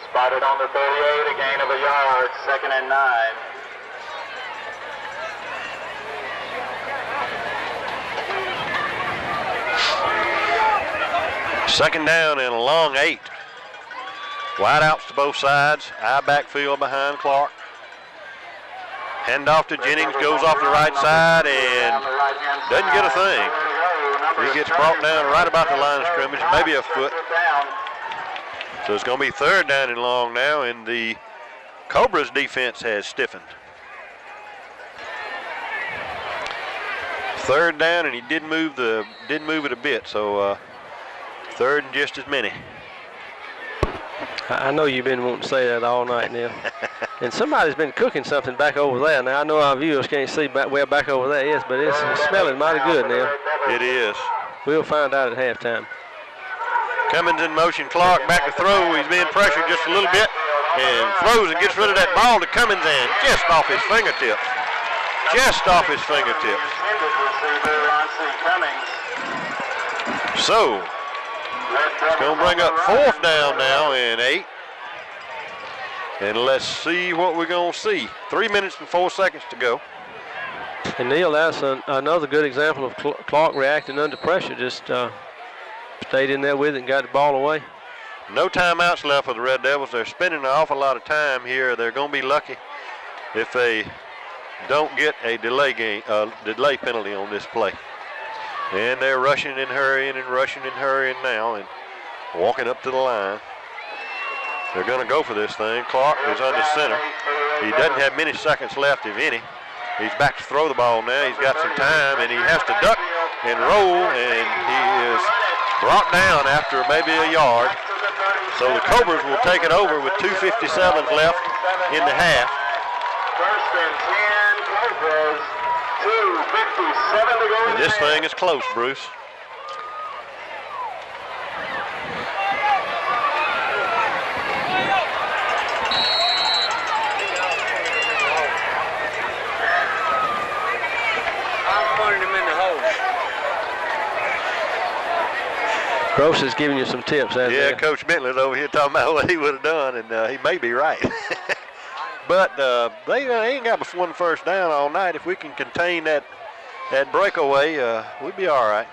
Spotted on the 38, a gain of 1 yard, 2nd and 9. Second down and a long 8. Wide outs to both sides. Eye backfield behind Clark. Handoff to Jennings, goes off the right side and doesn't get a thing. He gets brought down right about the line of scrimmage, maybe a foot. So it's going to be 3rd down and long now, and the Cobras defense has stiffened. 3rd down, and he didn't move it a bit, so 3rd and just as many. I know you've been wanting to say that all night, Neil. And somebody's been cooking something back over there. Now, I know our viewers can't see where back over there is, but it's smelling mighty good, Neil. It is. We'll find out at halftime. Cummins in motion. Clark back to throw. He's being pressured just a little bit and throws and gets rid of that ball to Cummins and just off his fingertips. Just off his fingertips. So, it's going to bring up 4th down now and 8. And let's see what we're going to see. 3 minutes and 4 seconds to go. And Neil, that's another good example of Clark reacting under pressure. Just stayed in there with it and got the ball away. No timeouts left for the Red Devils. They're spending an awful lot of time here. They're going to be lucky if they don't get a delay penalty on this play. And they're rushing and hurrying and rushing and hurrying now and walking up to the line. They're going to go for this thing. Clark is under center. He doesn't have many seconds left, if any. He's back to throw the ball now. He's got some time, and he has to duck and roll, and he is brought down after maybe a yard. So the Cobras will take it over with 2:57 left in the half. First and 10, Cobras, 2:57 to go. And this thing is close, Bruce. Gross is giving you some tips. Yeah, Coach Bentley's over here talking about what he would have done, and he may be right. But they ain't got one first down all night. If we can contain that breakaway, we'd be all right.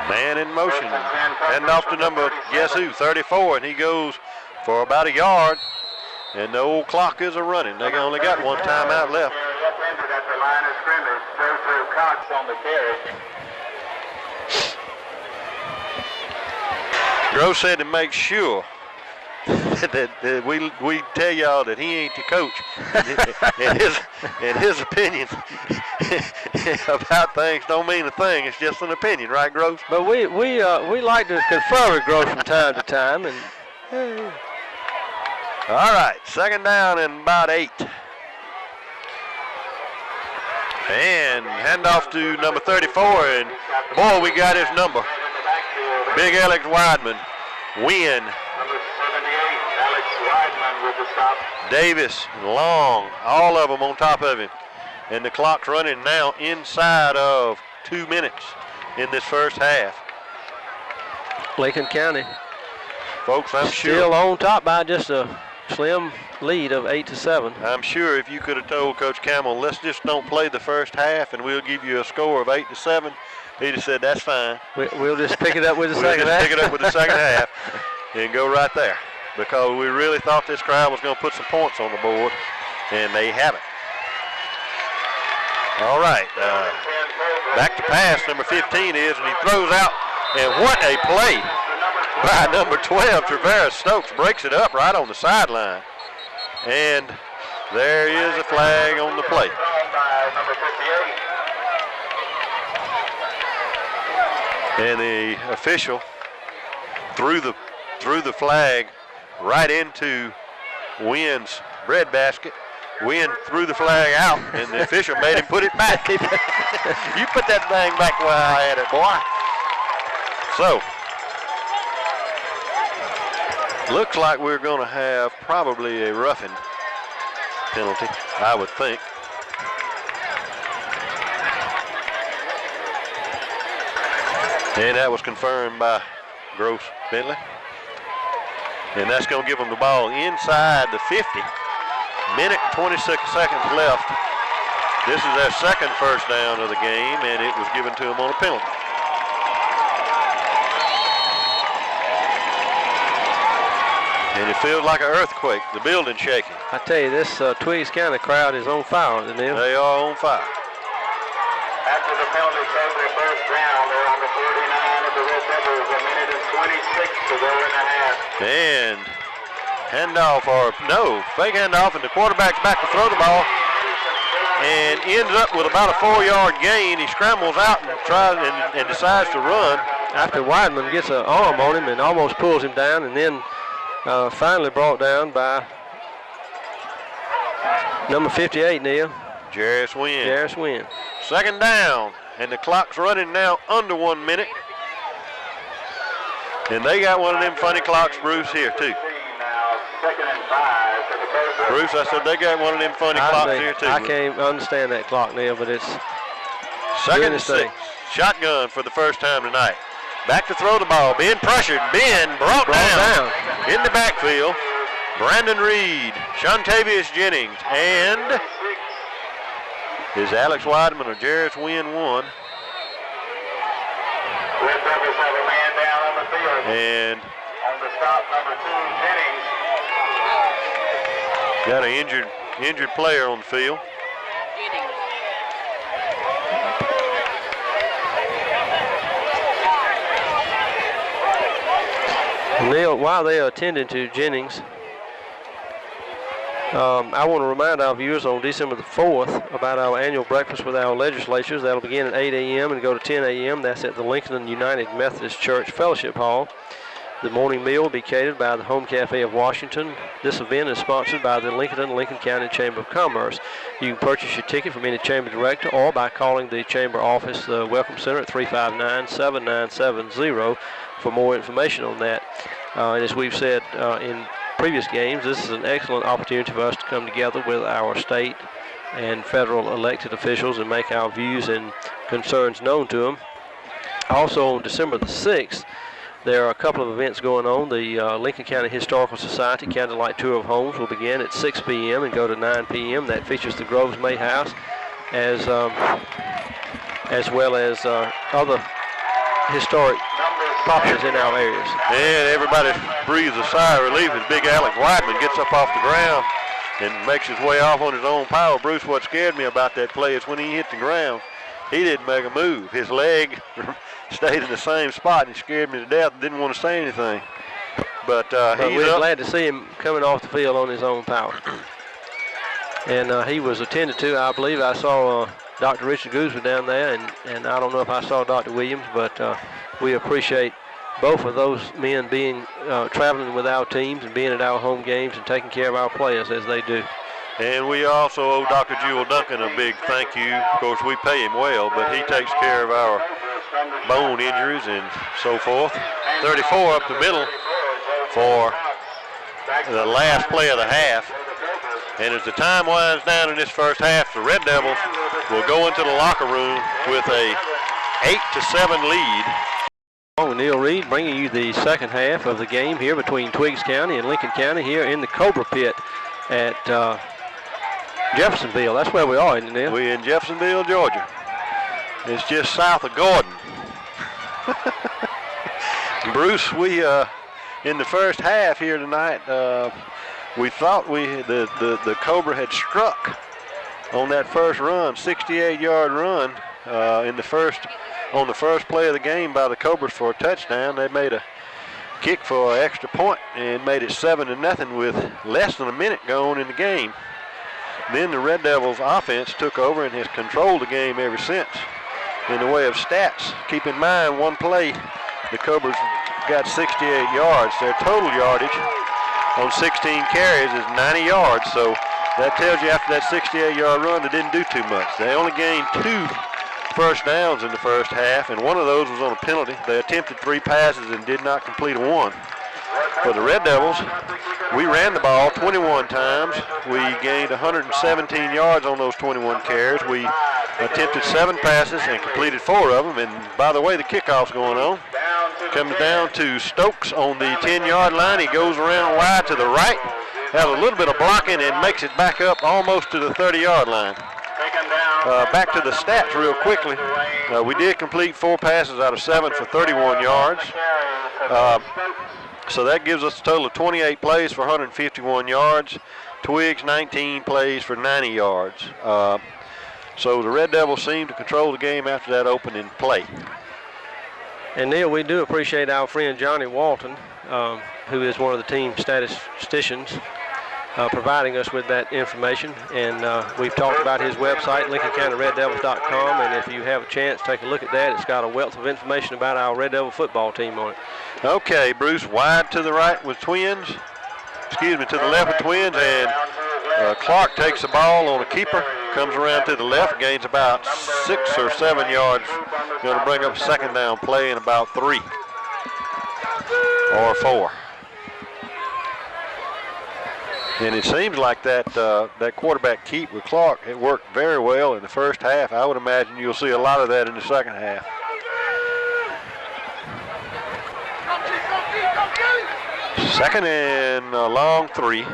Man in motion. Heading off to number, guess who, 34, and he goes for about a yard. And the old clock is a-running. They only got one timeout left. Upended at the line of scrimmage. Joe Cox on the carry. Gross said to make sure that we tell y'all that he ain't the coach. and his opinion about things don't mean a thing. It's just an opinion, right, Gross? But we like to confer with Gross from time to time. And all right, 2nd down and about 8. And handoff to number 34, and boy, we got his number. Big Alex Weidman, Wynn, Number 78, Alex Weidman with the stop. Davis, Long, all of them on top of him. And the clock's running now inside of 2 minutes in this first half. Lincoln County, Folks, I'm still sure. on top by just a slim lead of 8-7. I'm sure if you could have told Coach Campbell, let's just don't play the first half and we'll give you a score of 8-7, he'd have said, that's fine. We'll just pick it up with the second half. Pick it up with the second half and go right there. Because we really thought this crowd was going to put some points on the board, and they haven't. All right. Back to pass, number 15 is, and he throws out. And what a play by number 12, Traveris Stokes, breaks it up right on the sideline. And there is a flag on the play. And the official threw the flag right into Wynn's breadbasket. Wynn threw the flag out, and the official made him put it back. You put that thing back where I had it, boy. So, looks like we're going to have probably a roughing penalty, I would think. And that was confirmed by Gross Bentley. And that's going to give them the ball inside the 50. Minute and 26 seconds left. This is their second first down of the game, and it was given to them on a penalty. And it feels like an earthquake. The building shaking. I tell you, this Twiggs County crowd is on fire, isn't it? They are on fire. After the penalty take their first down, they're on the 49 of the Red Devils. A minute and 26 to go in the half. And handoff, or no, fake handoff, and the quarterback's back to throw the ball. And ends up with about a 4-yard gain. He scrambles out and tries and decides to run. After Weidman gets an arm on him and almost pulls him down, and then finally brought down by number 58, Neil. Jarris Wynn. Jarris Wynn. Second down and the clock's running now under 1 minute. And they got one of them funny clocks, Bruce, here too. Bruce, I said they got one of them funny clocks here too. I can't understand that clock, Neil, but it's second and 6. Shotgun for the first time tonight. Back to throw the ball. Being pressured. Ben brought down in the backfield. Brandon Reed, Shontavius Jennings, and is Alex Weidman or Jarris Wynn one? And on the stop, number 2, Jennings. Got an injured player on the field. Neil, while they are attending to Jennings, I want to remind our viewers on December the 4th about our annual breakfast with our legislatures. That'll begin at 8 a.m. and go to 10 a.m. That's at the Lincoln United Methodist Church Fellowship Hall. The morning meal will be catered by the Home Cafe of Washington. This event is sponsored by the Lincoln and Lincoln County Chamber of Commerce. You can purchase your ticket from any chamber director or by calling the chamber office, the Welcome Center, at 359-7970 for more information on that. And as we've said in previous games, this is an excellent opportunity for us to come together with our state and federal elected officials and make our views and concerns known to them. Also on December the 6th, there are a couple of events going on. The Lincoln County Historical Society Candlelight Tour of Homes will begin at 6 p.m. and go to 9 p.m. That features the Groves May House as well as other historic properties in our areas. And everybody breathes a sigh of relief as big Alex Weidman gets up off the ground and makes his way off on his own power. Bruce, what scared me about that play is when he hit the ground, he didn't make a move. His leg stayed in the same spot and scared me to death and didn't want to say anything. But we're glad to see him coming off the field on his own power. And he was attended to. I believe I saw Dr. Richard Guzman down there, and I don't know if I saw Dr. Williams, but we appreciate both of those men being traveling with our teams and being at our home games and taking care of our players as they do. And we also owe Dr. Jewel Duncan a big thank you. Of course, we pay him well, but he takes care of our bone injuries and so forth. 34 up the middle for the last play of the half. And as the time winds down in this first half, the Red Devils will go into the locker room with a 8-7 lead. Neil Reed bringing you the second half of the game here between Twiggs County and Lincoln County here in the Cobra Pit at Jeffersonville. That's where we are, isn't it, Neil? We're in Jeffersonville, Georgia. It's just south of Gordon. Bruce, we in the first half here tonight, we thought the Cobra had struck on that first run, 68-yard run on the first play of the game by the Cobras for a touchdown. They made a kick for an extra point and made it 7-0 with less than a minute going in the game. Then the Red Devils offense took over and has controlled the game ever since in the way of stats. Keep in mind, one play, the Cobras got 68 yards. Their total yardage on 16 carries is 90 yards. So that tells you after that 68-yard run, they didn't do too much. They only gained 2 first downs in the first half, and one of those was on a penalty. They attempted 3 passes and did not complete a 1. For the Red Devils, we ran the ball 21 times. We gained 117 yards on those 21 carries. We attempted 7 passes and completed 4 of them. And by the way, the kickoff's going on. Comes down to Stokes on the 10-yard line. He goes around wide to the right, has a little bit of blocking, and makes it back up almost to the 30-yard line. Back to the stats real quickly. We did complete 4 passes out of 7 for 31 yards. So that gives us a total of 28 plays for 151 yards. Twiggs 19 plays for 90 yards. So the Red Devils seem to control the game after that opening play. And Neil, we do appreciate our friend Johnny Walton, who is one of the team statisticians, providing us with that information. And we've talked about his website, LincolnCountyRedDevils.com, and if you have a chance, take a look at that. It's got a wealth of information about our Red Devil football team on it. Okay, Bruce, wide to the right with Twins. To the left with Twins, and Clark takes the ball on a keeper. comes around to the left, gains about 6 or 7 yards. Going to bring up a second down play in about 3 or 4. And it seems like that that quarterback keep with Clark, it worked very well in the first half. I would imagine you'll see a lot of that in the second half. Second and a long 3.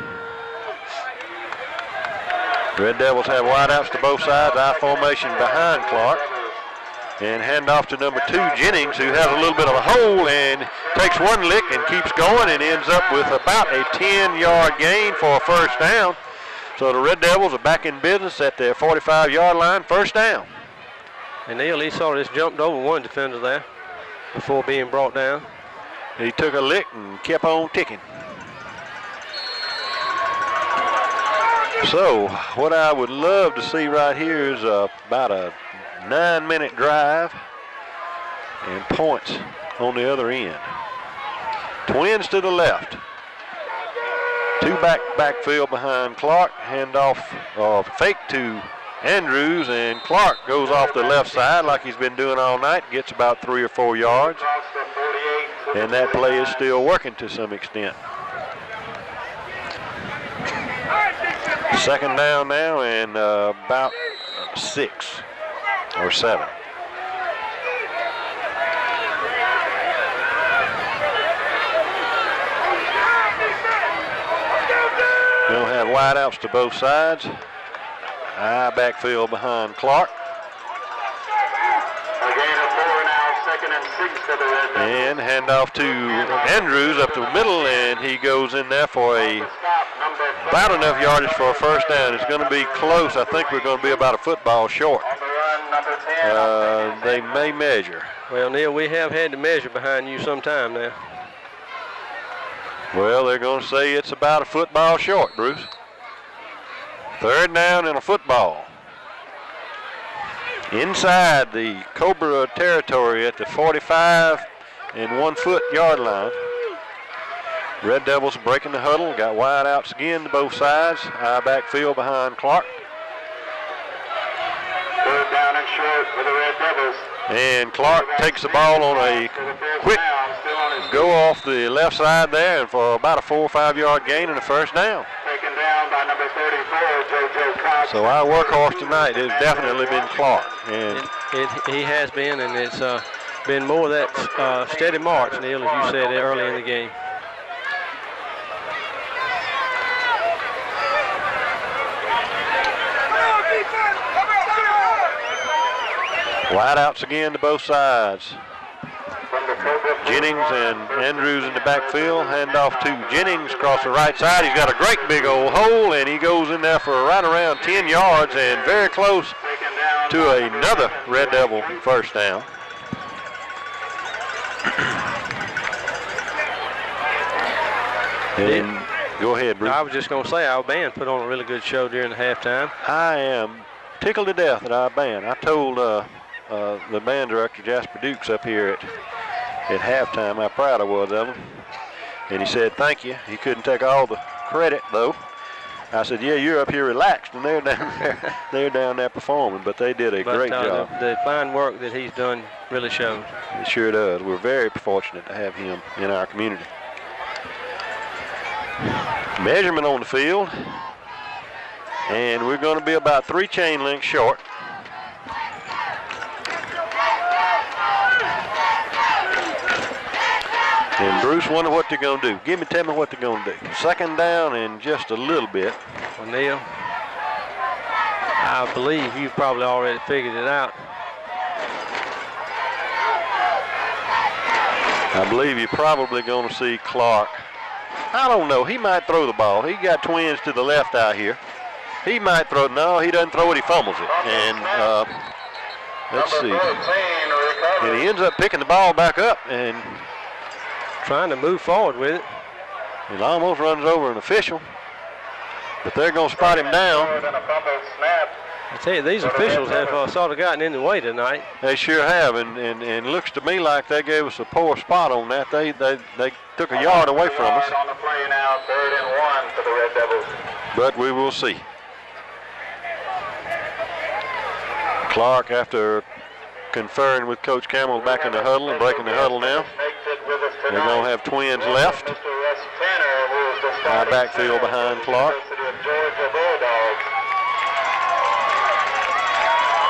Red Devils have wideouts to both sides, I formation behind Clark. And handoff to number 2, Jennings, who has a little bit of a hole and takes one lick and keeps going and ends up with about a 10-yard gain for a first down. So the Red Devils are back in business at their 45-yard line, first down. And Neil, he sort of just jumped over one defender there before being brought down. He took a lick and kept on ticking. So what I would love to see right here is about a 9-minute drive and points on the other end. Twins to the left. 2 backfield behind Clark. Handoff, fake to Andrews, and Clark goes off the left side like he's been doing all night. Gets about 3 or 4 yards. And that play is still working to some extent. Second down now and about 6 or 7. We'll have wideouts to both sides. High backfield behind Clark. And handoff to Andrews up the middle, and he goes in there for about enough yardage for a first down. It's going to be close. I think we're going to be about a football short. They may measure. Well, Neil, we have had to measure behind you some time now. Well, they're going to say it's about a football short, Bruce. Third down and a football. Inside the Cobra territory at the 45 and 1 foot yard line. Red Devils breaking the huddle. Got wide outs again to both sides. High backfield behind Clark. Third down and short for the Red Devils. And Clark takes the ball on a quick go off the left side there, and for about a 4 or 5 yard gain and a first down. Taken down by number 34, J.J. Cox. So our workhorse tonight has definitely been Clark. And he has been, and it's been more of that steady march, Neil, as you said early in the game. Wideouts again to both sides. Jennings and Andrews in the backfield. Handoff to Jennings across the right side. He's got a great big old hole, and he goes in there for right around 10 yards and very close to another Red Devil first down. And go ahead, Bruce. I was just going to say our band put on a really good show during the halftime. I am tickled to death at our band. I told the band director, Jasper Dukes, up here at halftime how proud I was of him. And he said, thank you. He couldn't take all the credit, though. I said, yeah, you're up here relaxed, and they're down there performing, but they did a great job. The fine work that he's done really shows. It sure does. We're very fortunate to have him in our community. Measurement on the field, and we're going to be about 3 chain lengths short. And Bruce, wonder what they're going to do. Tell me what they're going to do. Second down in just a little bit. Well, Neil, I believe you've probably already figured it out. I believe you're probably going to see Clark. I don't know. He might throw the ball. He got Twins to the left out here. He might throw. No, he doesn't throw it. He fumbles it. And let's see. And he ends up picking the ball back up and trying to move forward with it. He almost runs over an official, but they're going to spot him down. I tell you, these officials have sort of gotten in the way tonight. They sure have, and it looks to me like they gave us a poor spot on that. They took a yard away from us. On the play now, 3rd and 1 for the Red Devils. But we will see. Clark, after conferring with Coach Campbell, back in the huddle and breaking the huddle now. They're going to have twins left. High backfield behind Clark.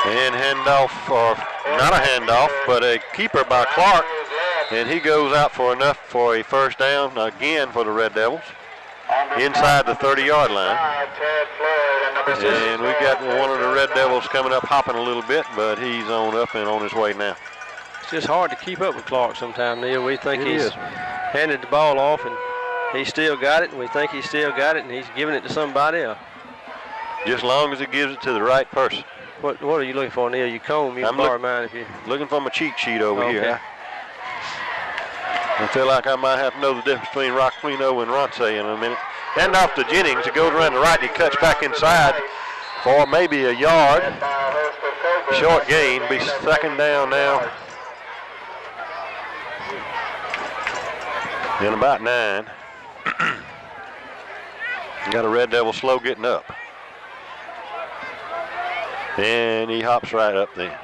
And handoff, or not a handoff, but a keeper by Clark. And he goes out for enough for a first down again for the Red Devils. Inside the 30-yard line. And we've got one of the Red Devils coming up hopping a little bit, but he's on up and on his way now. It's just hard to keep up with Clark sometimes, Neil. We think he's handed the ball off and he's still got it, and we think he's still got it, and he's giving it to somebody else. Just as long as he gives it to the right person. What are you looking for, Neil? You comb, you can borrow mine if you... Looking for my cheat sheet over here. I feel like I might have to know the difference between Rocklino and Ronce in a minute. Hand off to Jennings. It goes around the right. He cuts back inside for maybe a yard. Short gain. Be second down now. And about 9. Got a Red Devil slow getting up. And he hops right up there.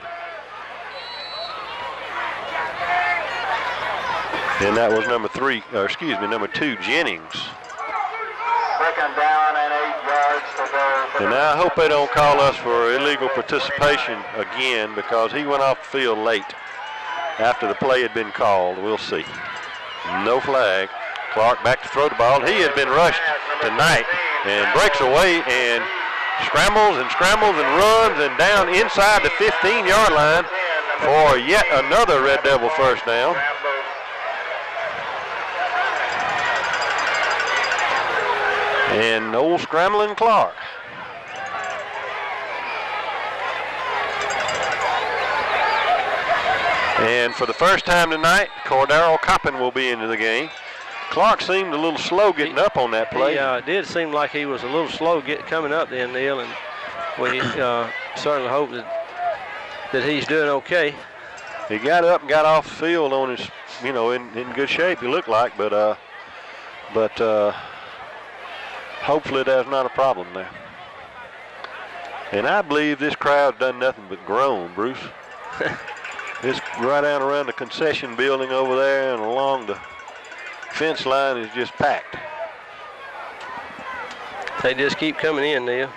And that was number 2, Jennings. Second down and 8 yards to go. And now I hope they don't call us for illegal participation again, because he went off the field late after the play had been called. We'll see. No flag. Clark back to throw the ball. He has been rushed tonight and breaks away and scrambles and runs and down inside the 15-yard line for yet another Red Devil first down. And old scrambling Clark. And for the first time tonight, Cordero Coppin will be into the game. Clark seemed a little slow getting up on that play. It did seem like he was a little slow coming up there, Neil, and we certainly hope that he's doing okay. He got up and got off the field on his, in good shape, he looked like, but hopefully that's not a problem there. And I believe this crowd's done nothing but groan, Bruce. It's right down around the concession building over there and along the fence line is just packed. They just keep coming in, Neil.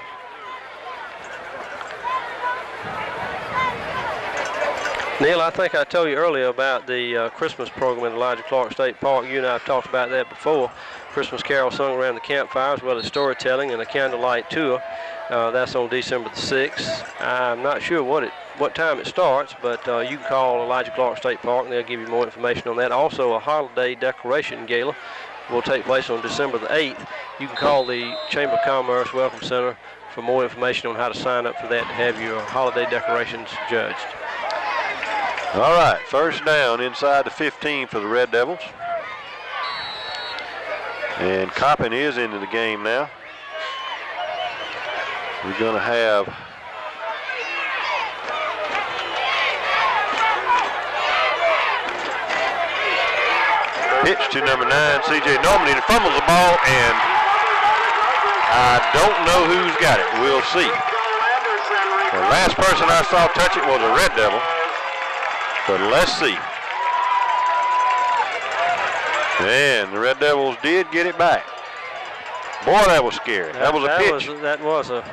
Neil, I think I told you earlier about the Christmas program at Elijah Clark State Park. You and I have talked about that before. Christmas carol sung around the campfire, as well as storytelling and a candlelight tour. That's on December the 6th. I'm not sure what time it starts, but you can call Elijah Clark State Park and they'll give you more information on that. Also, a holiday decoration gala will take place on December the 8th. You can call the Chamber of Commerce Welcome Center for more information on how to sign up for that to have your holiday decorations judged. All right, first down inside the 15 for the Red Devils. And Coppin is into the game now. We're going to have pitch to number 9, C.J. Norman. He fumbles the ball, and I don't know who's got it. We'll see. The last person I saw touch it was a Red Devil. But let's see. And the Red Devils did get it back. Boy, that was scary. That was a pitch. That was a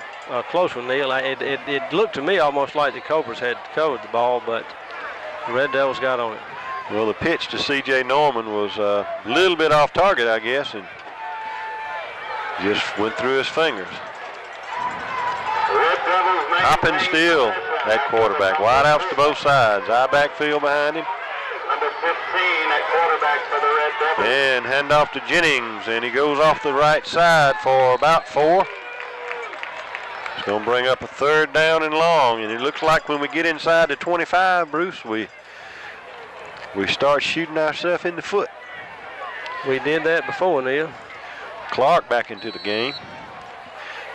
close one, Neil. It looked to me almost like the Cobras had covered the ball, but the Red Devils got on it. Well, the pitch to C.J. Norman was a little bit off target, I guess, and just went through his fingers. Coppin still that quarterback. Wide outs to both sides. High backfield behind him. Number 15 at quarterback for the Red Devils. And handoff to Jennings, and he goes off the right side for about 4. It's going to bring up a third down and long, and it looks like when we get inside the 25, Bruce, we start shooting ourselves in the foot. We did that before, Neil. Clark back into the game.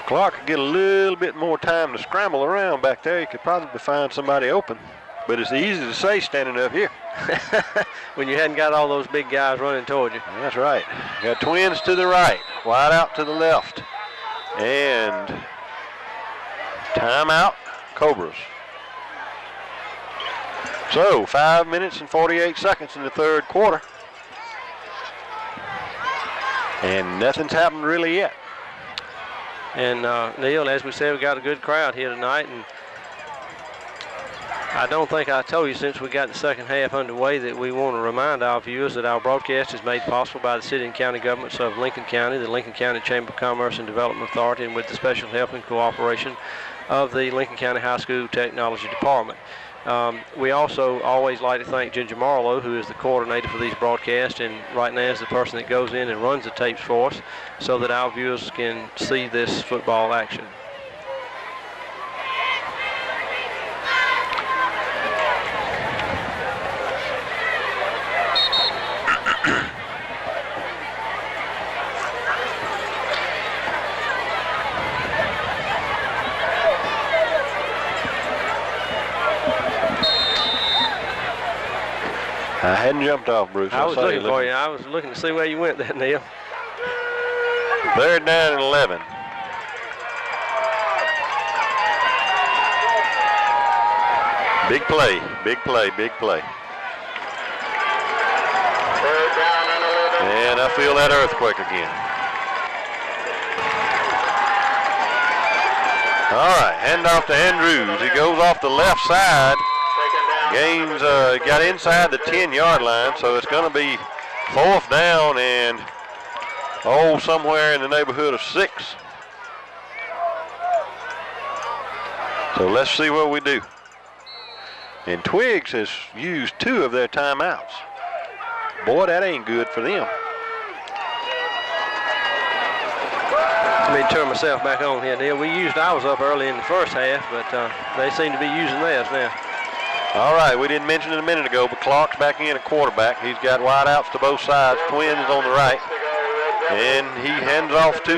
Clark could get a little bit more time to scramble around back there. He could probably find somebody open. But it's easy to say standing up here. When you hadn't got all those big guys running toward you. That's right. Got twins to the right, wide out to the left. And timeout, Cobras. So 5 minutes and 48 seconds in the third quarter. And nothing's happened really yet. And Neil, as we said, we got a good crowd here tonight, and I don't think I told you since we got the second half underway that we want to remind our viewers that our broadcast is made possible by the city and county governments of Lincoln County, the Lincoln County Chamber of Commerce and Development Authority, and with the special help and cooperation of the Lincoln County High School Technology Department. We also always like to thank Ginger Marlowe, who is the coordinator for these broadcasts, and right now is the person that goes in and runs the tapes for us so that our viewers can see this football action. I hadn't jumped off, Bruce. I was looking for you. I was looking to see where you went there, Neil. Third down and 11. Big play, big play, big play. Third down and 11. And I feel that earthquake again. All right, handoff to Andrews. He goes off the left side. Gaines got inside the 10-yard line, so it's going to be fourth down and, somewhere in the neighborhood of 6. So let's see what we do. And Twiggs has used 2 of their timeouts. Boy, that ain't good for them. Let me turn myself back on here, Neil. I was up early in the first half, but they seem to be using theirs now. All right, we didn't mention it a minute ago, but Clark's back in at quarterback. He's got wideouts to both sides, twins on the right. And he hands off to,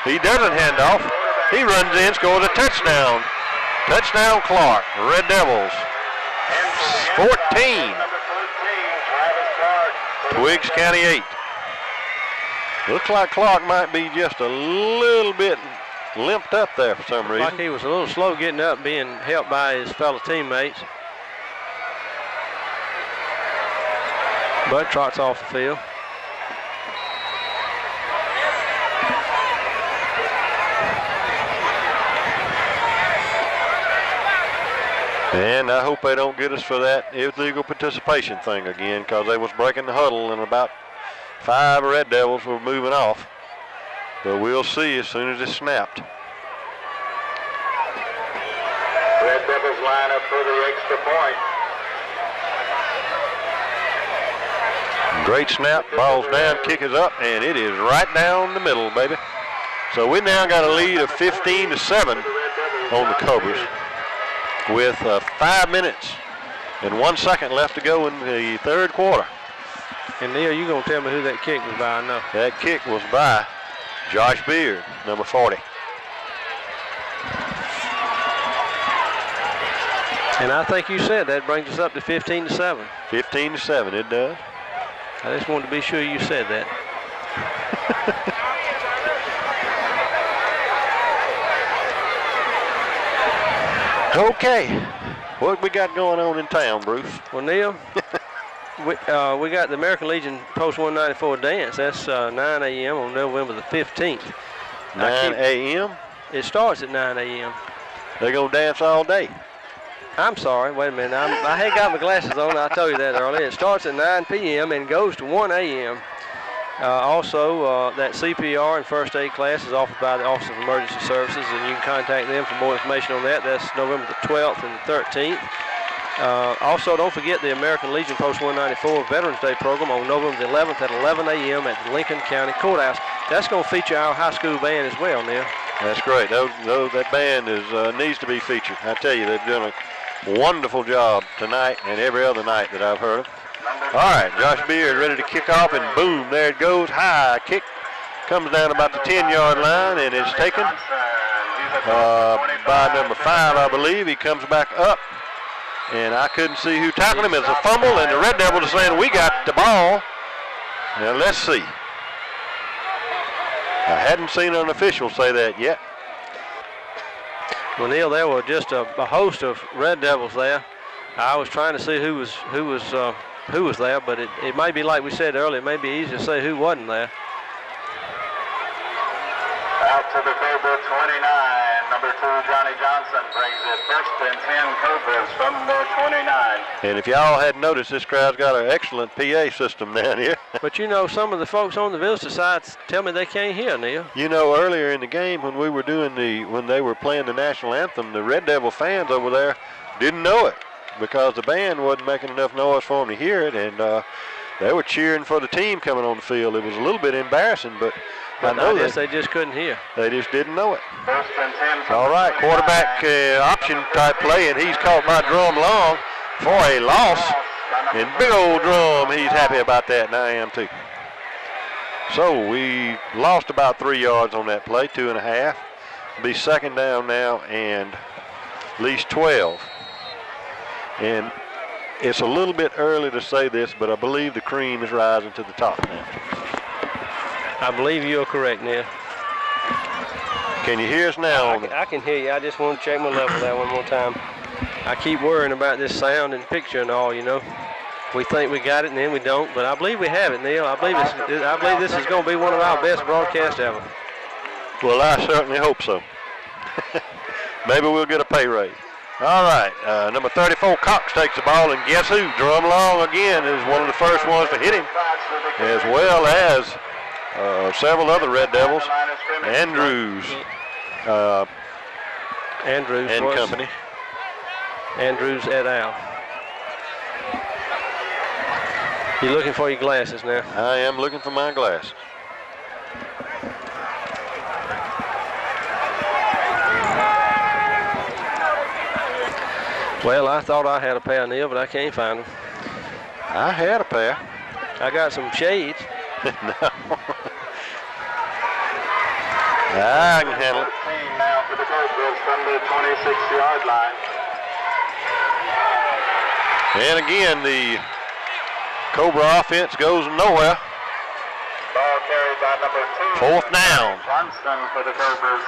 he doesn't hand off. He runs in, scores a touchdown. Touchdown Clark, Red Devils, 14. Twiggs County 8. Looks like Clark might be just a little bit limped up there for some reason. Like he was a little slow getting up, being helped by his fellow teammates. But trots off the field. And I hope they don't get us for that illegal participation thing again, because they was breaking the huddle and about 5 Red Devils were moving off. But we'll see as soon as it's snapped. Red Devils line up for the extra point. Great snap, ball's down, kick is up, and it is right down the middle, baby. So we now got a lead of 15-7 on the Cobras with 5 minutes and 1 second left to go in the third quarter. And Neil, you gonna tell me who that kick was by? I know. That kick was by Josh Beard, number 40. And I think you said that brings us up to 15-7. 15-7, it does. I just wanted to be sure you said that. Okay, what we got going on in town, Bruce? Well, Neil, we got the American Legion Post 194 dance. That's 9 a.m. on November the 15th. 9 a.m.? It starts at 9 a.m. They're going to dance all day. I'm sorry, wait a minute. I had got my glasses on. I told you that earlier. It starts at 9 p.m. and goes to 1 a.m. Also, that CPR and first aid class is offered by the Office of Emergency Services, and you can contact them for more information on that. That's November the 12th and the 13th. Also, don't forget the American Legion Post 194 Veterans Day program on November the 11th at 11 a.m. at the Lincoln County Courthouse. That's going to feature our high school band as well, Neil. That's great. That band needs to be featured. I tell you, they've done a wonderful job tonight and every other night that I've heard of. All right, Josh Beard ready to kick off, and boom, there it goes. High kick. Comes down about the 10-yard line, and it's taken by number 5, I believe. He comes back up, and I couldn't see who tackled him. It's a fumble, and the Red Devils are saying, we got the ball. Now, let's see. I hadn't seen an official say that yet. Well, Neil, there were just a host of Red Devils there. I was trying to see who was there, but it may be like we said earlier. It may be easy to say who wasn't there. Out to the Cobra 29, number 2 Johnny Johnson brings it 1st and 10 Cobras from the 29. And if y'all hadn't noticed, this crowd's got an excellent PA system down here. But you know, some of the folks on the visitor side tell me they can't hear, Neil. You know, earlier in the game when we were when they were playing the national anthem, the Red Devil fans over there didn't know it because the band wasn't making enough noise for them to hear it, and they were cheering for the team coming on the field. It was a little bit embarrassing, but I know guess they just couldn't hear. They just didn't know it. 1st and 10. All right, quarterback option type play, and he's caught by Drum Long for a loss. And big old Drum, he's happy about that, and I am too. So we lost about 3 yards on that play, 2.5. Be 2nd down now and at least 12. And it's a little bit early to say this, but I believe the cream is rising to the top now. I believe you're correct, Neil. Can you hear us now? I can hear you. I just want to check my level there one more time. I keep worrying about this sound and picture and all, you know. We think we got it and then we don't, but I believe we have it, Neil. I believe this is going to be one of our best broadcasts ever. Well, I certainly hope so. Maybe we'll get a pay raise. All right, number 34, Cox takes the ball, and guess who? Drum Long again is one of the first ones to hit him, as well as several other Red Devils, Andrews and company. Andrews et al. You're looking for your glasses now. I am looking for my glasses. Well, I thought I had a pair, Neil, but I can't find them. I had a pair. I got some shades. No. I can handle it. Now for the Cobras from the 26-yard line. And again, the Cobra offense goes nowhere. Ball carried by number 2. 4th down. Johnson for the Cobras.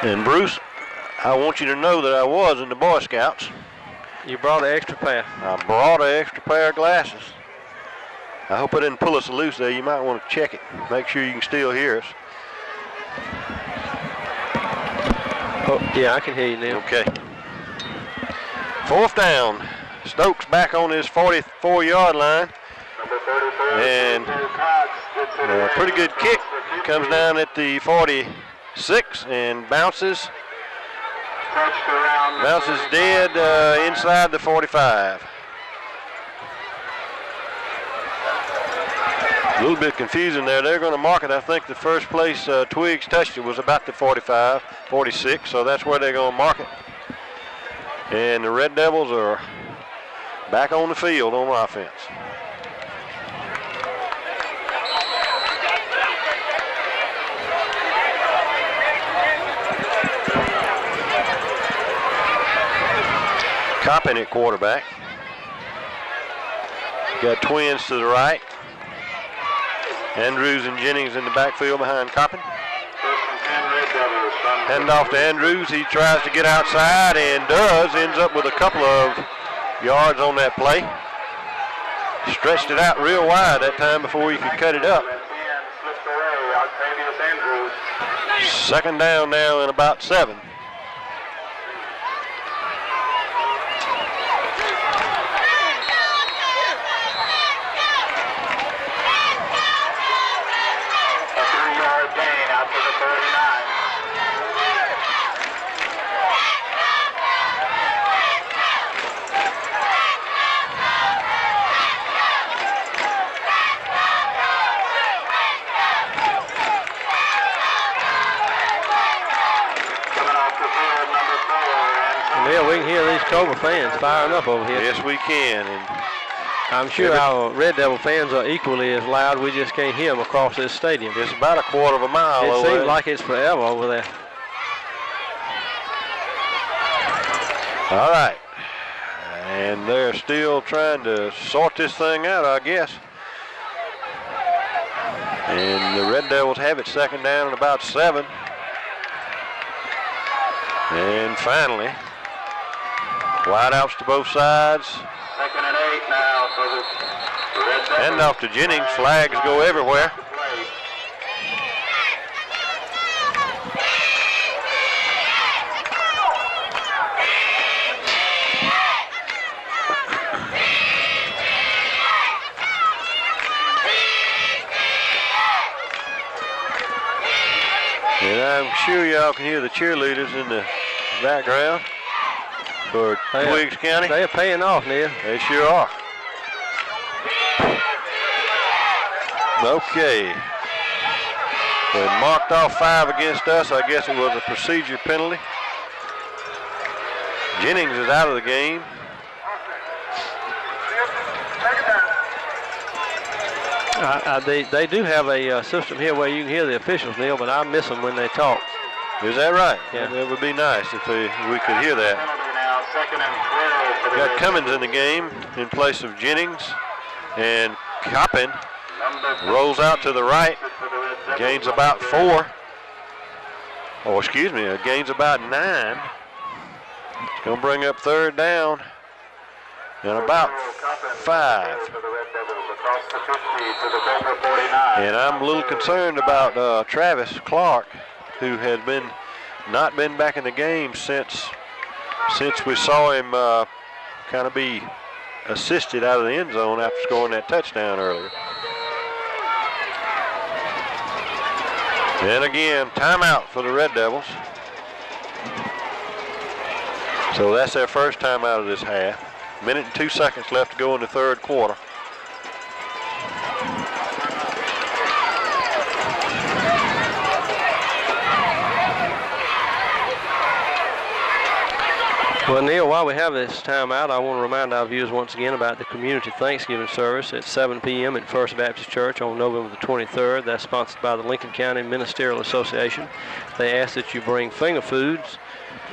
And Bruce, I want you to know that I was in the Boy Scouts. You brought an extra pair. I brought an extra pair of glasses. I hope I didn't pull us loose there. You might want to check it. Make sure you can still hear us. Oh, yeah, I can hear you now. Okay. 4th down. Stokes back on his 44-yard line. And a pretty good kick. Comes down at the 46 and bounces. Bounces dead inside the 45. A little bit confusing there. They're going to mark it. I think the first place Twiggs touched it was about the 45, 46, so that's where they're going to mark it. And the Red Devils are back on the field on offense. Coppin at quarterback. Got twins to the right. Andrews and Jennings in the backfield behind Coppin. Hand off to Andrews. He tries to get outside and does. Ends up with a couple of yards on that play. Stretched it out real wide that time before he could cut it up. 2nd down now and about 7. Yeah, we can hear these Cobra fans firing up over here. Yes, we can. And I'm sure our Red Devil fans are equally as loud. We just can't hear them across this stadium. It's about a quarter of a mile It over seems there. like it's forever over there. All right. And they're still trying to sort this thing out, I guess. And the Red Devils have it second down and about 7. And finally, wideouts to both sides. Second and 8 now for the Red Devils. Hand off to Jennings. Flags go everywhere. And I'm sure y'all can hear the cheerleaders in the background for Twiggs County. They are paying off, Neil. They sure are. Okay. They marked off 5 against us. I guess it was a procedure penalty. Jennings is out of the game. They do have a system here where you can hear the officials, Neil, but I miss them when they talk. Is that right? Yeah. It would be nice if we could hear that. Second and 12 for the Got Cummins in the game in place of Jennings. And Coppin rolls out to the right. Gains about 4. Oh, excuse me, gains about 9. It's going to bring up third down. And about 5. And I'm a little concerned about Travis Clark, who has not been back in the game since we saw him kind of be assisted out of the end zone after scoring that touchdown earlier. And again, timeout for the Red Devils. So that's their first timeout of this half. Minute and 2 seconds left to go in the third quarter. Well, Neil, while we have this timeout, I want to remind our viewers once again about the community Thanksgiving service at 7 p.m. at First Baptist Church on November the 23rd. That's sponsored by the Lincoln County Ministerial Association. They ask that you bring finger foods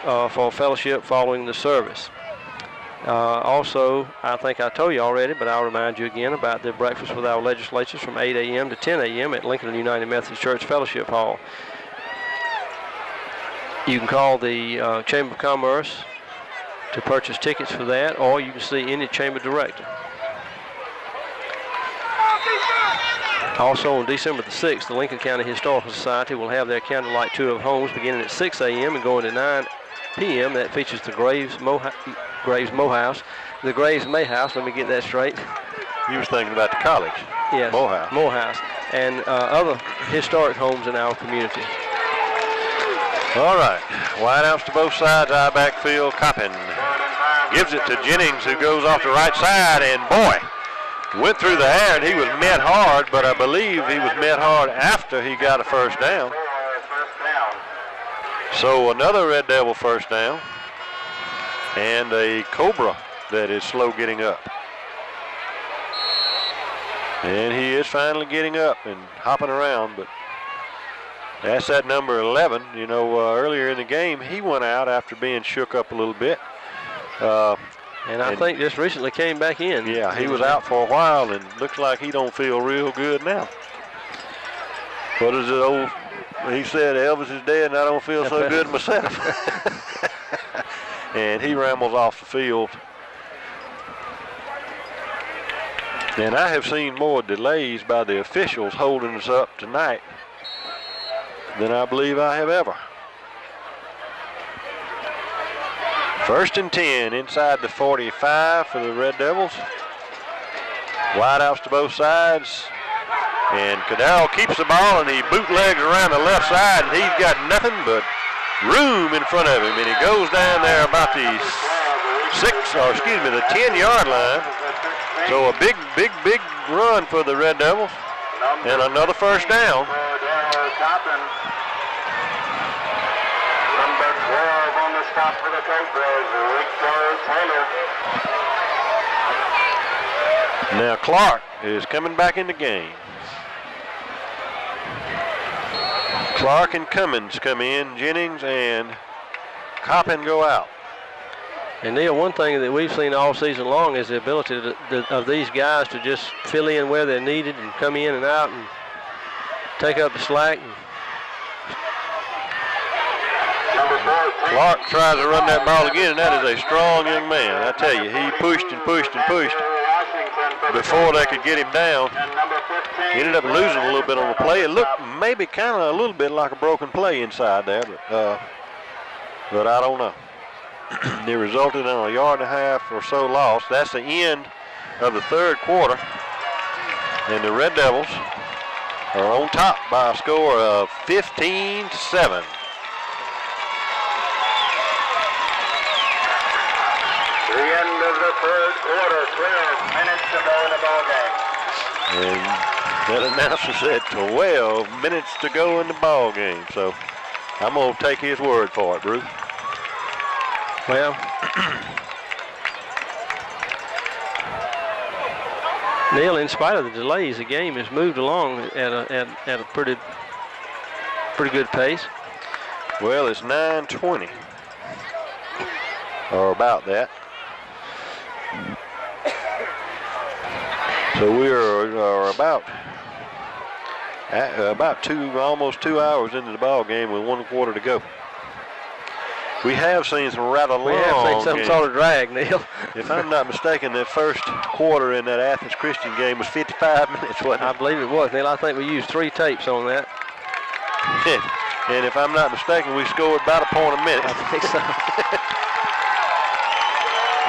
for fellowship following the service. Also, I think I told you already, but I'll remind you again about the breakfast with our legislatures from 8 a.m. to 10 a.m. at Lincoln United Methodist Church Fellowship Hall. You can call the Chamber of Commerce to purchase tickets for that, or you can see any chamber director. Also on December the 6th, the Lincoln County Historical Society will have their candlelight tour of homes beginning at 6 a.m. and going to 9 p.m. That features the Graves May House, let me get that straight. You was thinking about the college. Yes, Morehouse. And other historic homes in our community. All right, wideouts to both sides, eye backfield. Coppin gives it to Jennings, who goes off the right side, and boy, went through the air, and he was met hard, but I believe he was met hard after he got a first down. So another Red Devil first down, and a Cobra that is slow getting up. And he is finally getting up and hopping around, but that's that number 11. You know, earlier in the game, he went out after being shook up a little bit. And I think just recently came back in. Yeah, he was out for a while, and looks like he don't feel real good now. What is it, he said, Elvis is dead and I don't feel so good myself. And he rambles off the field. And I have seen more delays by the officials holding us up tonight than I believe I have ever. First and 10 inside the 45 for the Red Devils. Wideouts to both sides. And Cadell keeps the ball and he bootlegs around the left side, and he's got nothing but room in front of him. And he goes down there about the 10-yard line. So a big run for the Red Devils. And another first down. Number 12 on the stop for the Cobras, Taylor. Now Clark is coming back in the game. Clark and Cummins come in, Jennings and Coppin go out. And Neil, one thing that we've seen all season long is the ability of these guys to just fill in where they're needed and come in and out and take up the slack. Clark tries to run that ball again, and that is a strong young man. I tell you, he pushed and pushed and pushed before they could get him down. He ended up losing a little bit on the play. It looked maybe kind of a little bit like a broken play inside there, but I don't know. It resulted in a yard and a half or so loss. That's the end of the third quarter, and the Red Devils are on top by a score of 15-7. The end of the third quarter, 12 minutes to go in the ball game. And that announcer said 12 minutes to go in the ball game. So I'm going to take his word for it, Bruce. Well, Neil, in spite of the delays, the game has moved along at a pretty good pace. Well, it's 9:20, or about that. So we are about almost 2 hours into the ball game with 1 quarter to go. We have seen some rather long games. We have seen some sort of drag, Neil. If I'm not mistaken, that first quarter in that Athens Christian game was 55 minutes, wasn't it? I believe it was, Neil. I think we used 3 tapes on that. And if I'm not mistaken, we scored about a point a minute. I think so.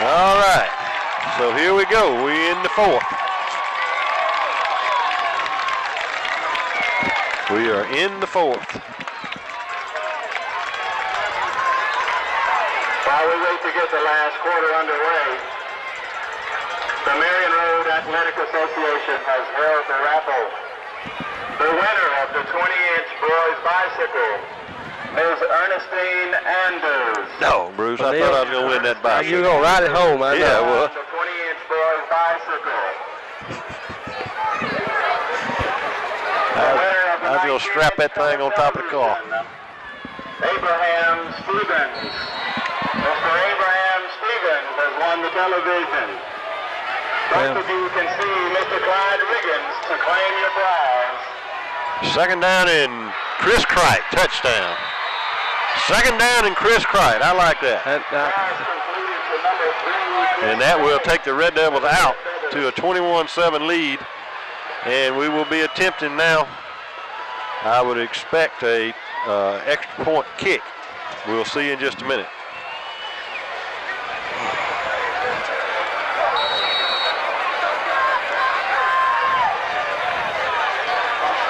All right. So here we go. We're in the fourth. We are in the fourth. While we wait to get the last quarter underway, the Marion Road Athletic Association has held the raffle. The winner of the 20-inch boys bicycle is Ernestine Anders. No, Bruce, I thought I was going to win that bicycle. You're going to ride it home, I know. Yeah, well. The 20-inch boys bicycle. I was going to strap that thing on top of the car. Abraham Stevens. Mr. Abraham Stevens has won the television. Most of you can see Mr. Clyde Riggins to claim your prize. Second down and Chris Cricht, touchdown. Second down and Chris Cricht. I like that. And that will take the Red Devils out to a 21-7 lead. And we will be attempting now, I would expect, a extra point kick. We'll see in just a minute.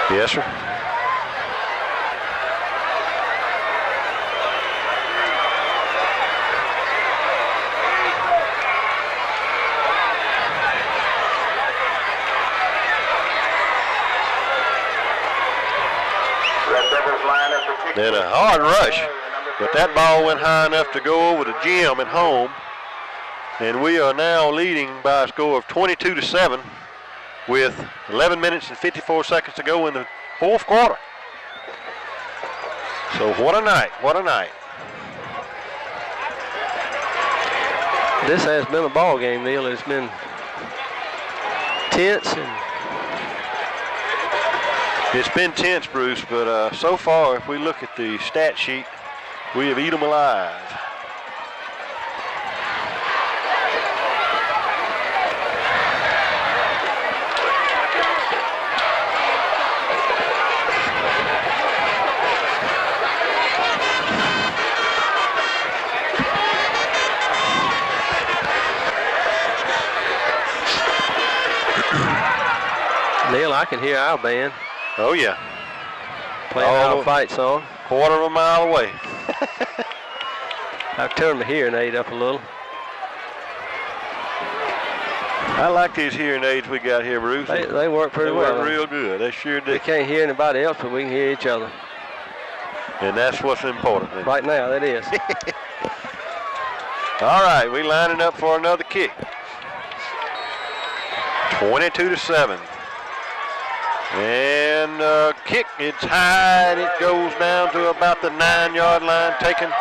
Yes, sir. And a hard rush, but that ball went high enough to go over the gym at home. And we are now leading by a score of 22-7 with 11 minutes and 54 seconds to go in the fourth quarter. So what a night, what a night. This has been a ball game, Neil. It's been tense. It's been tense, Bruce, but so far, if we look at the stat sheet, we have eaten them alive. Neil, I can hear our band. Oh, yeah. Playing our fight song. Quarter of a mile away. I've turned my hearing aid up a little. I like these hearing aids we got here, Bruce. They work pretty well. They work real good. They sure do. We can't hear anybody else, but we can hear each other. And that's what's important. Right now, that is. All right, we lining up for another kick. 22-7. And kick, it's high, and it goes down to about the 9-yard line, taken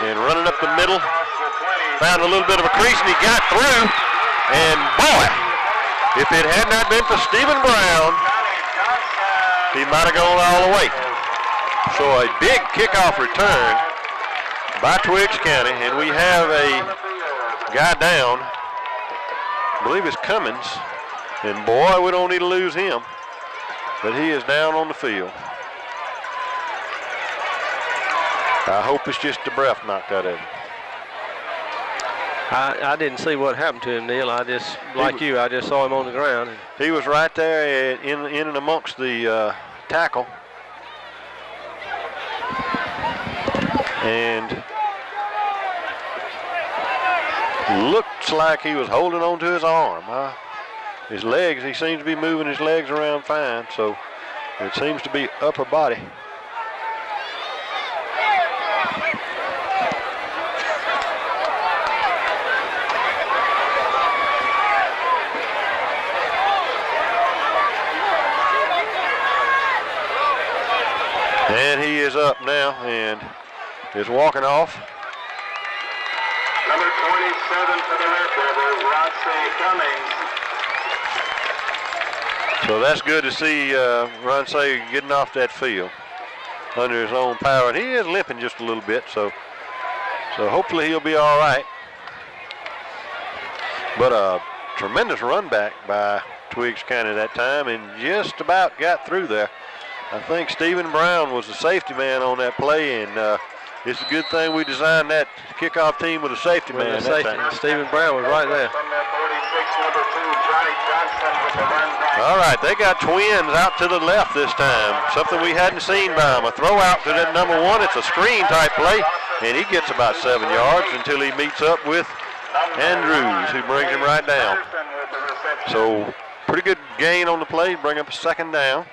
and running up the middle found a little bit of a crease, and he got through. And boy, if it had not been for Stephen Brown, he might have gone all the way. So a big kickoff return by Twiggs County, and we have a guy down. I believe it's Cummins, and boy, we don't need to lose him, but he is down on the field. I hope it's just the breath knocked out of him. I didn't see what happened to him, Neil. I just, like you, I just saw him on the ground. He was right there in and amongst the tackle. And looks like he was holding on to his arm. His legs, he seems to be moving his legs around fine, so it seems to be upper body. And he is up now and is walking off. Number 27 for the Red Devils, Ronce Cummings. So that's good to see Ronce getting off that field under his own power. And he is limping just a little bit, so hopefully he'll be all right. But a tremendous run back by Twiggs County that time, and just about got through there. I think Stephen Brown was the safety man on that play, and it's a good thing we designed that kickoff team with a safety man that time. Stephen Brown was right there. All right, they got twins out to the left this time, something we hadn't seen by them. A throw out to that number 1. It's a screen type play, and he gets about 7 yards until he meets up with Andrews, who brings him right down. So pretty good gain on the play, bring up a second down.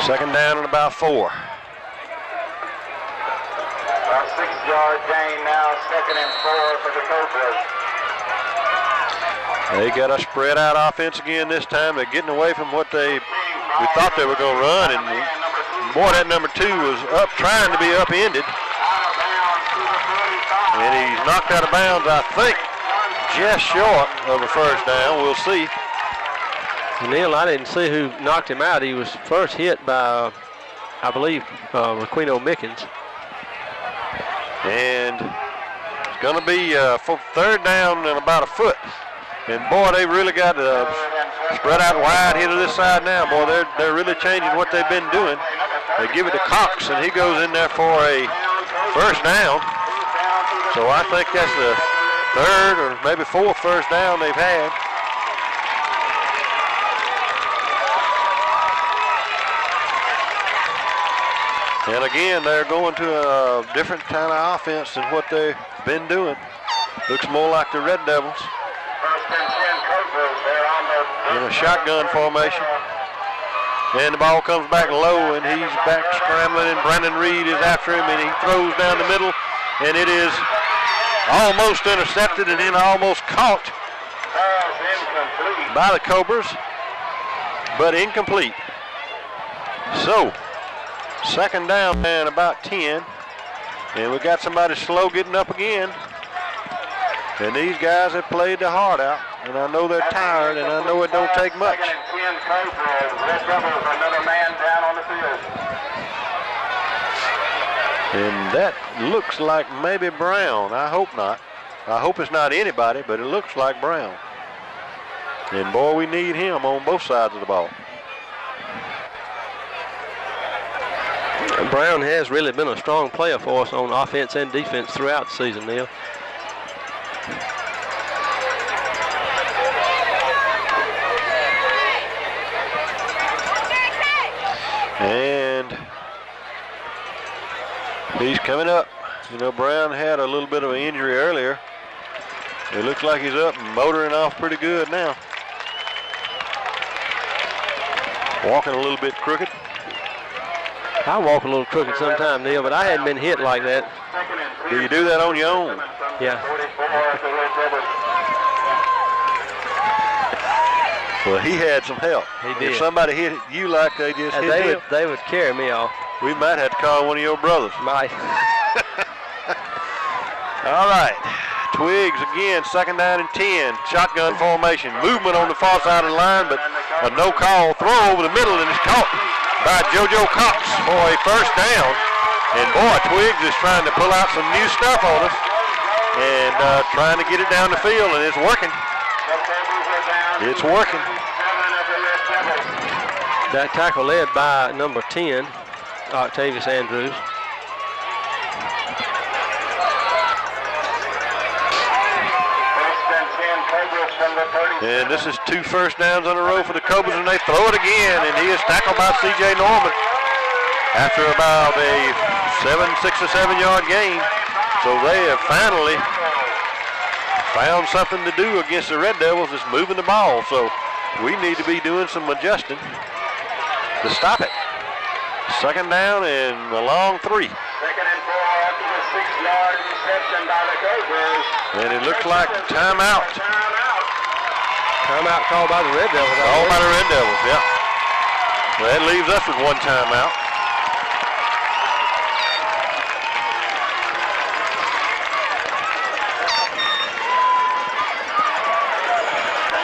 Second down and about 4. A 6-yard gain now, 2nd and 4 for the Cobras. They got a spread out offense again this time. They're getting away from what we thought they were going to run, and boy, that number 2 was up, trying to be upended. And he's knocked out of bounds, I think, just short of a first down. We'll see. Neil, I didn't see who knocked him out. He was first hit by, I believe, Raquino Mickens. And it's going to be for third down and about a foot. And boy, they really got spread out wide here to this side now. Boy, they're really changing what they've been doing. They give it to Cox, and he goes in there for a first down. So I think that's the third or maybe fourth first down they've had. And again, they're going to a different kind of offense than what they've been doing. Looks more like the Red Devils. In a shotgun formation. And the ball comes back low, and he's back scrambling, and Brandon Reed is after him, and he throws down the middle, and it is almost intercepted and then almost caught by the Cobras, but incomplete. So, second down and about 10, and we got somebody slow getting up again. And these guys have played their heart out, and I know they're tired, and I know it don't take much. And that looks like maybe Brown. I hope not. I hope it's not anybody, but it looks like Brown. And boy, we need him on both sides of the ball. Brown has really been a strong player for us on offense and defense throughout the season, Neil. And he's coming up. You know, Brown had a little bit of an injury earlier. It looks like he's up and motoring off pretty good now. Walking a little bit crooked. I walk a little crooked sometime, Neil, but I hadn't been hit like that. Do you do that on your own? Yeah. Well, he had some help. He did. If somebody hit you like they just hit him, they would carry me off. We might have to call one of your brothers. Might. All right. Twiggs again, 2nd down and 10. Shotgun formation. Movement on the far side of the line, but a no call throw over the middle, and it's caught by JoJo Cox for a 1st down. And boy, Twiggs is trying to pull out some new stuff on us and trying to get it down the field, and it's working. It's working. That tackle led by number 10, Octavius Andrews. And this is 2 1st downs in a row for the Cobras, and they throw it again, and he is tackled by C.J. Norman after about a 6 or 7 yard gain. So they have finally found something to do against the Red Devils, is moving the ball. So we need to be doing some adjusting to stop it. 2nd down and a long 3. 2nd and 4 after the 6-yard reception by the Cobras. And it looks like timeout. Timeout called by the Red Devils. Called by the Red Devils, yeah. Well, that leaves us with 1 timeout.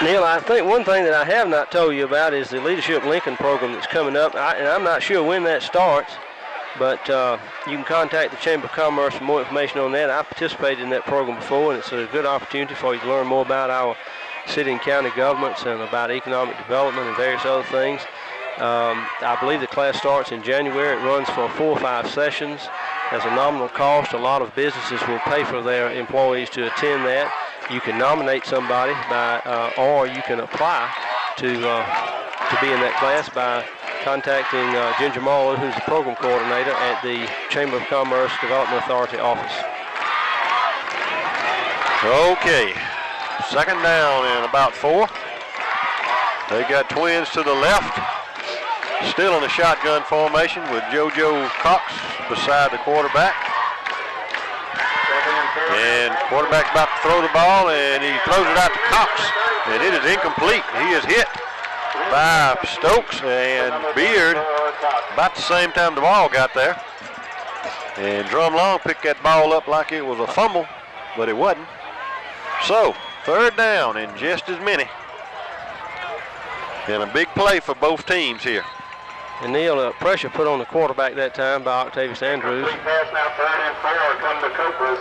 Neil, I think one thing that I have not told you about is the Leadership Lincoln program that's coming up. And I'm not sure when that starts, but you can contact the Chamber of Commerce for more information on that. I participated in that program before, and it's a good opportunity for you to learn more about our city and county governments and about economic development and various other things. I believe the class starts in January. It runs for 4 or 5 sessions. Has a nominal cost. A lot of businesses will pay for their employees to attend that. You can nominate somebody or you can apply to be in that class by contacting Ginger Marlowe, who's the program coordinator at the Chamber of Commerce Development Authority office. Okay, 2nd down and about 4. They got Twins to the left, still in a shotgun formation with JoJo Cox beside the quarterback. And quarterback's about to throw the ball, and he throws it out to Cox, and it is incomplete. He is hit by Stokes and Beard about the same time the ball got there. And Drumlong picked that ball up like it was a fumble, but it wasn't. So, 3rd down and just as many. And a big play for both teams here. And Neil, pressure put on the quarterback that time by Octavius Andrews. Quick pass now, 3rd and 4, come the Cobras.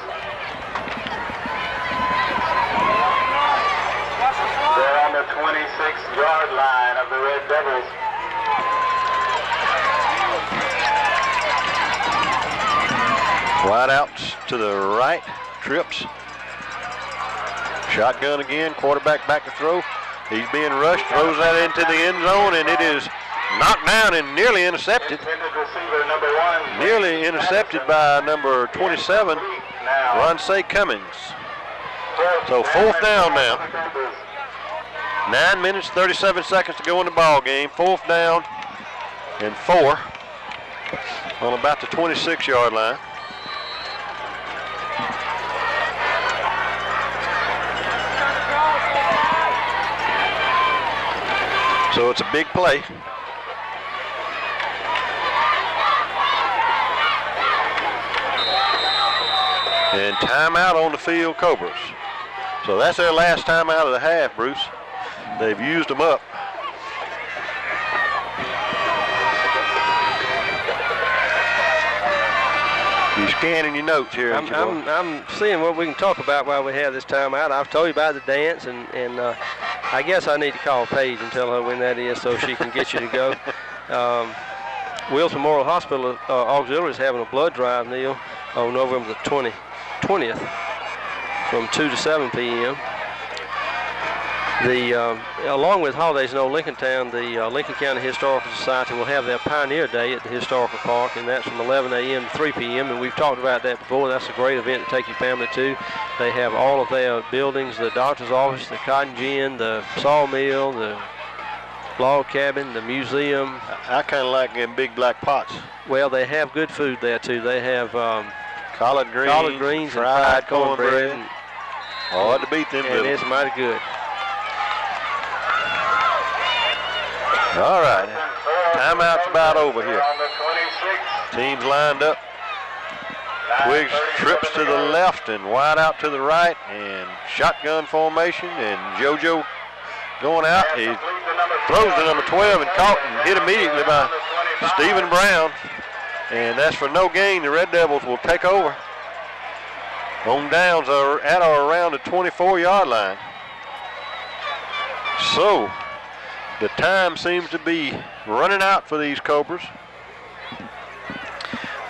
They're on the 26-yard line of the Red Devils. Wide outs to the right, trips. Shotgun again, quarterback back to throw. He's being rushed, throws that into the end zone, and it is knocked down and nearly intercepted. Nearly intercepted by number 27, Ronce Cummings. So 4th down now. 9 minutes, 37 seconds to go in the ball game. 4th down and 4 on about the 26-yard line. So it's a big play. And timeout on the field, Cobras. So that's their last timeout of the half, Bruce. They've used them up. You scanning your notes here. I'm seeing what we can talk about while we have this timeout. I've told you about the dance, and I guess I need to call Paige and tell her when that is so she can get you to go. Wilson Memorial Hospital Auxiliary is having a blood drive, Neil, on November the 20th from 2 to 7 p.m. Along with holidays in Old Lincoln Town, the Lincoln County Historical Society will have their Pioneer Day at the Historical Park, and that's from 11 a.m. to 3 p.m. And we've talked about that before. That's a great event to take your family to. They have all of their buildings, the doctor's office, the cotton gin, the sawmill, the log cabin, the museum. I kind of like them big black pots. Well, they have good food there, too. They have collard greens and fried cornbread. Hard to beat them. And it's mighty good. All right. Timeout's about over here. On the 26. Teams lined up. Twiggs trips to the left and wide out to the right, and shotgun formation, and JoJo going out. He throws to number 12 and caught and hit immediately by Stephen Brown. And that's for no gain. The Red Devils will take over on downs at or around the 24-yard line. So the time seems to be running out for these Cobras.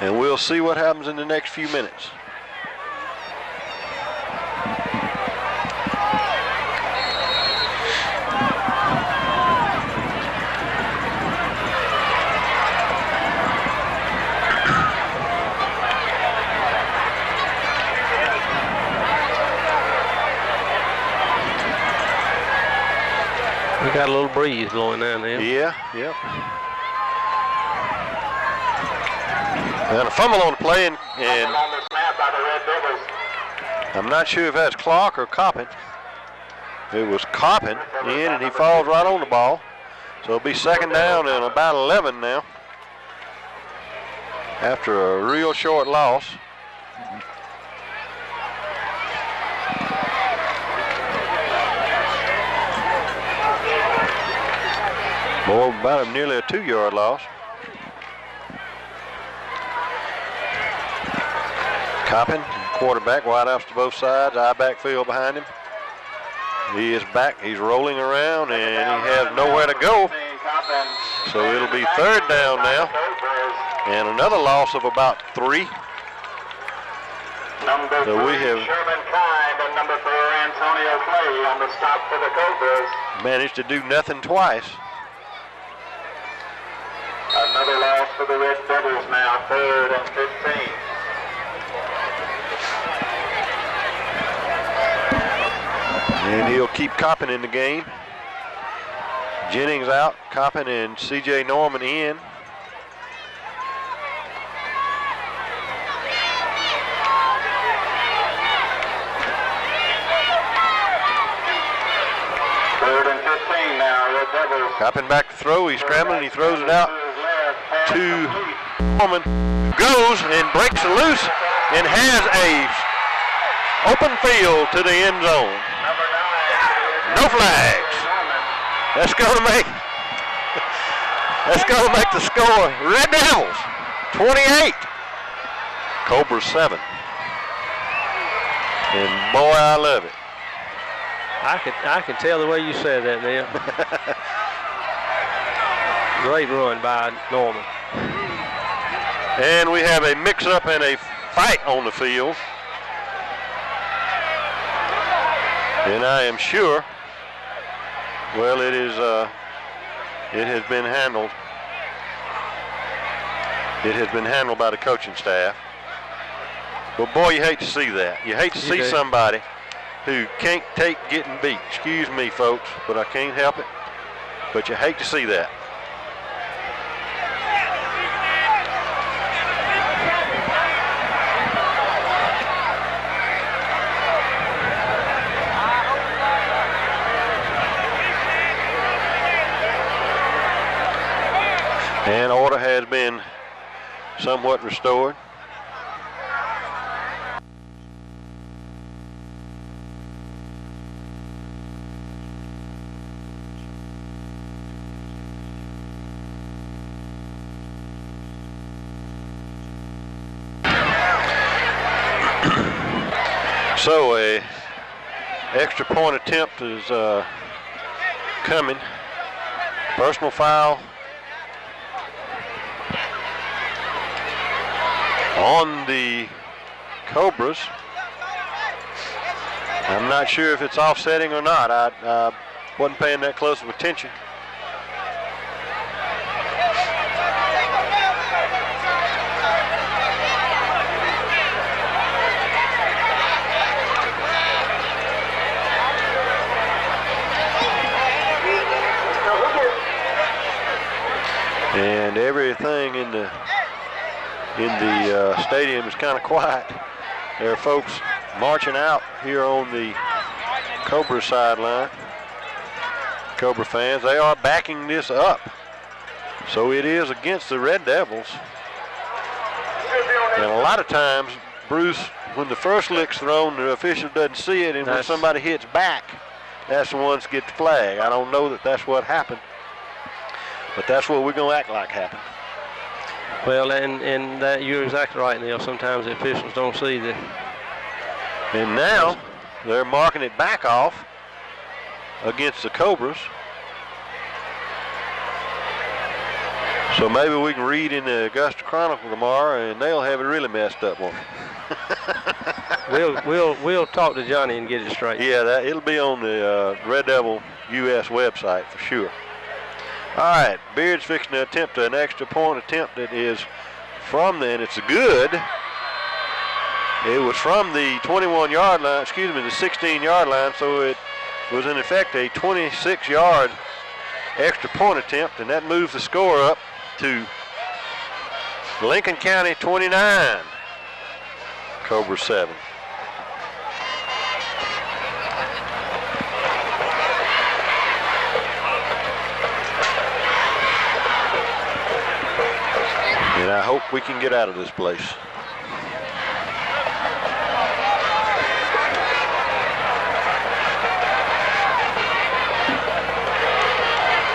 And we'll see what happens in the next few minutes. We got a little breeze blowing down there. Yeah, yep. And a fumble on the play, and I'm not sure if that's Clark or Coppin. It was Coppin in, and he falls right on the ball. So it'll be second down and about 11 now after a real short loss. Or about nearly a 2-yard loss. Coppin, quarterback, wideouts to both sides, eye backfield behind him. He is back, he's rolling around, and he has nowhere to go. So it'll be third down now, and another loss of about 3. So we have managed to do nothing twice. Another loss for the Red Devils now, 3rd and 15. And he'll keep Coppin in the game. Jennings out, Coppin and C.J. Norman in. Coppin back to throw, he's scrambling, he throws it out to Norman. Goes and breaks it loose and has a open field to the end zone. No flags. That's gonna make the score Red Devils 28, Cobras 7. And boy, I love it. I can tell the way you said that, Neil. Great run by Norman. And we have a mix-up and a fight on the field. And I am sure, well, it has been handled. It has been handled by the coaching staff. But boy, you hate to see that. You hate to see somebody who can't take getting beat. Excuse me, folks, but I can't help it. But you hate to see that. And order has been somewhat restored. So a extra point attempt is coming. Personal foul on the Cobras. I'm not sure if it's offsetting or not. I wasn't paying that close of attention. And everything in the stadium is kind of quiet. There are folks marching out here on the Cobra sideline. Cobra fans, they are backing this up. So it is against the Red Devils. lot of times, Bruce, when the first lick's thrown, the official doesn't see it, and when somebody hits back, that's the ones that get the flag. I don't know that that's what happened, but that's what we're going to act like happened. Well, and that you're exactly right, Neil. Sometimes the officials don't see the. And now they're marking it back off against the Cobras. So maybe we can read in the Augusta Chronicle tomorrow, and they'll have it really messed up on it. we'll talk to Johnny and get it straight. Yeah, it'll be on the Red Devil US website for sure. All right, Beard's fixing to attempt an extra point attempt that is from then. It's good. It was from the 21-yard line, excuse me, the 16-yard line, so it was in effect a 26-yard extra point attempt, and that moves the score up to Lincoln County 29, Cobras 7. And I hope we can get out of this place.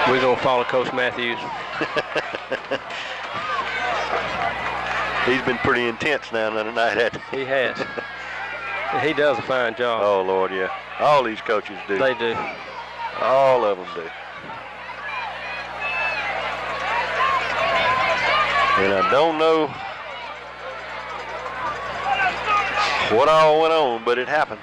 We're going to follow Coach Matthews. He's been pretty intense now tonight, hasn't he? He has. He does a fine job. Oh, Lord, yeah. All these coaches do. They do. All of them do. And I don't know what all went on, but it happened.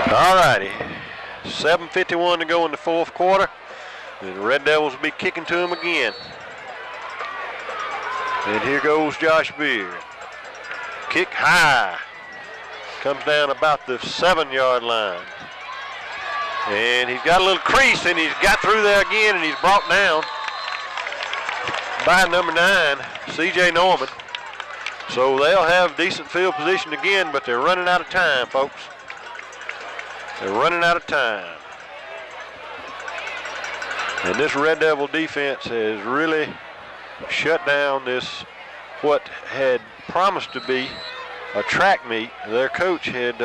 All righty. 7:51 to go in the fourth quarter. And the Red Devils will be kicking to him again. And here goes Josh Beard. Kick high. Comes down about the 7-yard line. And he's got a little crease, and he's got through there again, and he's brought down by number 9, C.J. Norman. So they'll have decent field position again, but they're running out of time, folks. They're running out of time. And this Red Devil defense has really shut down this, what had promised to be a track meet. Their coach had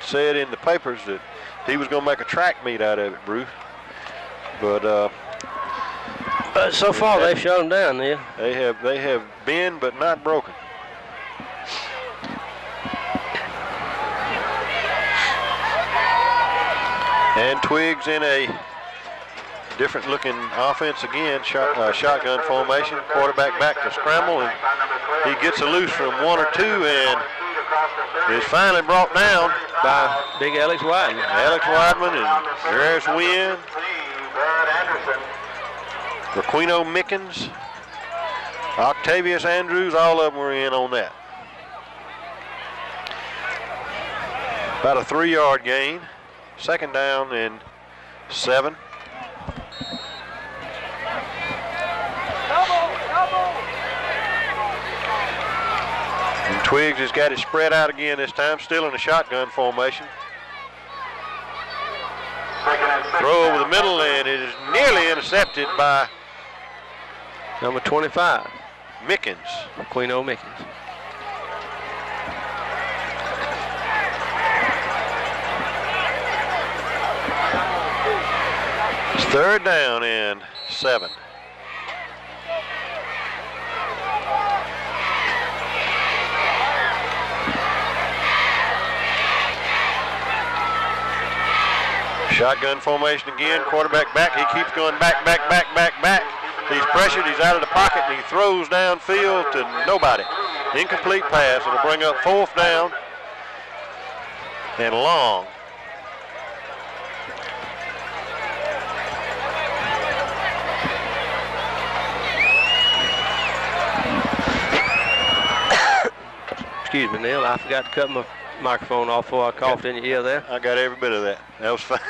said in the papers that he was going to make a track meet out of it, Bruce. But so far they've shut them down, Neil. They have been, but not broken. And Twiggs in a different looking offense again, shotgun formation, quarterback back to scramble, and he gets a loose from 1 or 2 and is finally brought down by big Alex Wideman. Alex Wideman and Harris Wynn, Raquino Mickens, Octavius Andrews, all of them were in on that. About a 3-yard gain. Second down and 7. And Twiggs has got it spread out again this time, still in a shotgun formation. Throw over the middle, and it is nearly intercepted by number 25, Mickens. Quino Mickens. Third down and 7. Shotgun formation again, quarterback back. He keeps going back. He's pressured, he's out of the pocket, and he throws downfield to nobody. Incomplete pass. It'll bring up 4th down and long. Excuse me, Neil. I forgot to cut my microphone off before I coughed in your ear there. I got every bit of that. That was fine.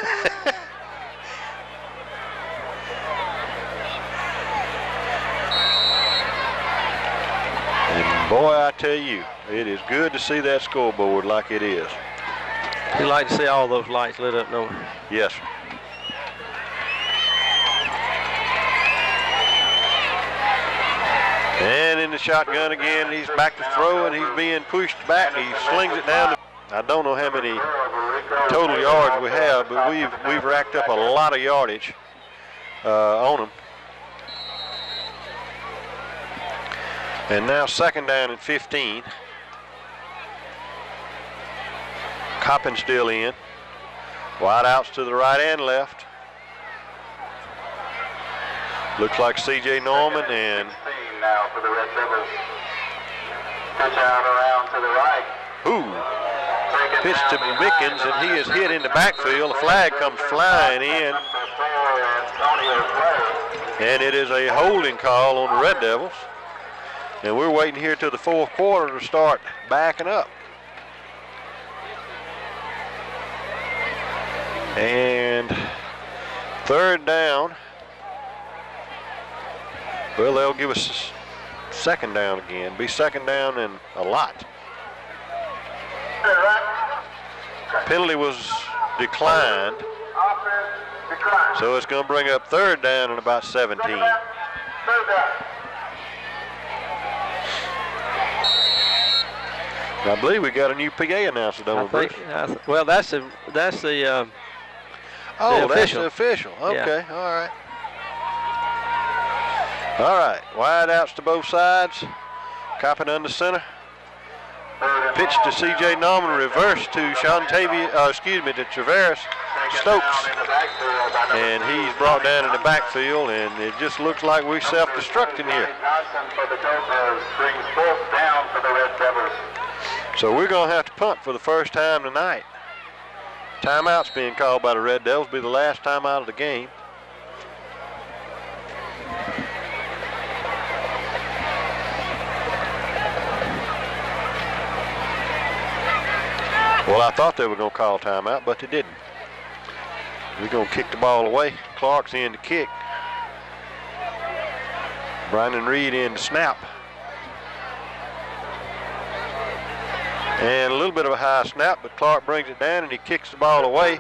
Boy, I tell you, it is good to see that scoreboard like it is. You like to see all those lights lit up, don't you? Yes. And in the shotgun again, he's back to throw, and he's being pushed back. He slings it down. I don't know how many total yards we have, but we've racked up a lot of yardage on him. And now 2nd down and 15. Coppin still in. Wide outs to the right and left. Looks like C.J. Norman and now for the Red Devils. Pitch out around to the right. Pitch to Mickens, and he is hit in the backfield. The flag comes flying in. And it is a holding call on the Red Devils. And we're waiting here till the 4th quarter to start backing up. And 3rd down. Well, they'll give us 2nd down again. Be 2nd down and a lot. Penalty was declined. So it's going to bring up 3rd down and about 17. I believe we got a new PA announcer, don't we, Bruce? Well, that's the Oh, that's the official. Okay, yeah. All right. All right, wide outs to both sides. Coppin under center. Pitch to C.J. Norman, reverse to to Traveris Stokes. And he's brought down in the backfield, and it just looks like we're self-destructing here. So we're going to have to punt for the first time tonight. Timeout's being called by the Red Devils. Be the last timeout of the game. Well, I thought they were going to call timeout, but they didn't. We're going to kick the ball away. Clark's in to kick. Brandon Reed in to snap. And a little bit of a high snap, but Clark brings it down and he kicks the ball away.